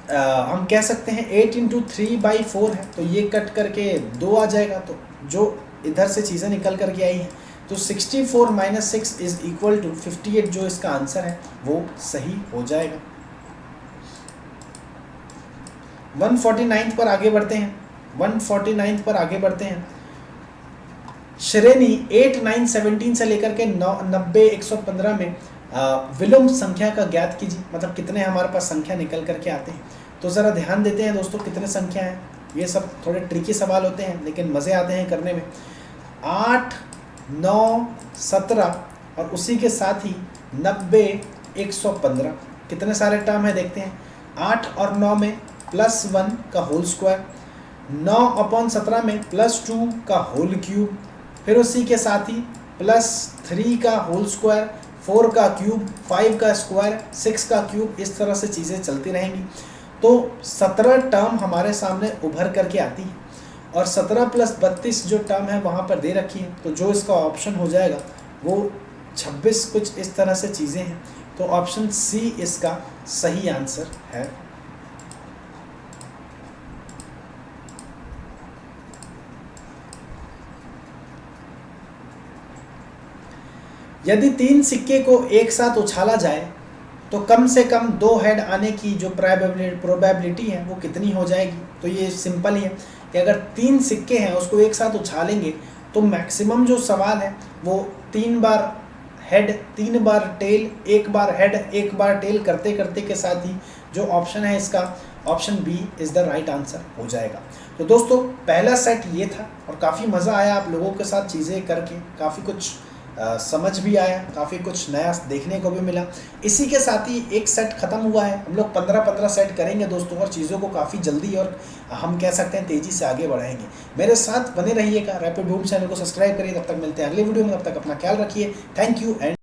A: हम कह सकते हैं 8 इंटू 3/4 है, तो ये कट करके 2 आ जाएगा। तो जो इधर से चीज़ें निकल करके आई हैं, तो 64 - 6 इज इक्वल टू 58, जो इसका आंसर है वो सही हो जाएगा। 149 पर आगे बढ़ते हैं। 149 पर आगे बढ़ते हैं। श्रेणी 8, 9, 17 से लेकर के 90, 115 में विलोम संख्या का ज्ञात कीजिए, मतलब कितने हमारे पास संख्या निकल करके आते हैं। तो ज़रा ध्यान देते हैं दोस्तों, कितने संख्या हैं। ये सब थोड़े ट्रिकी सवाल होते हैं, लेकिन मज़े आते हैं करने में। 8, 9, 17 और उसी के साथ ही 90, 115, कितने सारे टर्म है देखते हैं। 8 और 9 में +1 का होल स्क्वायर, 9/17 में +2 का होल क्यूब, फिर उसी के साथ ही +3 का होल स्क्वायर, 4 का क्यूब, 5 का स्क्वायर, 6 का क्यूब, इस तरह से चीज़ें चलती रहेंगी। तो 17 टर्म हमारे सामने उभर करके आती है, और 17 + 32 जो टर्म है वहाँ पर दे रखी है। तो जो इसका ऑप्शन हो जाएगा वो 26, कुछ इस तरह से चीज़ें हैं। तो ऑप्शन सी इसका सही आंसर है। यदि 3 सिक्के को एक साथ उछाला जाए तो कम से कम 2 हेड आने की जो प्रोबेबिलिटी है वो कितनी हो जाएगी। तो ये सिंपल ही है कि अगर 3 सिक्के हैं उसको एक साथ उछालेंगे तो मैक्सिमम जो सवाल है वो 3 बार हेड, 3 बार टेल, 1 बार हेड, 1 बार टेल करते करते के साथ ही जो ऑप्शन है इसका option B is the right answer हो जाएगा। तो दोस्तों पहला सेट ये था, और काफ़ी मज़ा आया आप लोगों के साथ चीज़ें करके, काफ़ी कुछ समझ भी आया, काफ़ी कुछ नया देखने को भी मिला। इसी के साथ ही एक सेट ख़त्म हुआ है। हम लोग 15-15 सेट करेंगे दोस्तों, और चीज़ों को काफ़ी जल्दी और हम कह सकते हैं तेज़ी से आगे बढ़ाएंगे। मेरे साथ बने रहिएगा, रैपिड बूम चैनल को सब्सक्राइब करिए। तब तक मिलते हैं अगले वीडियो में, तब तक अपना ख्याल रखिए। Thank you and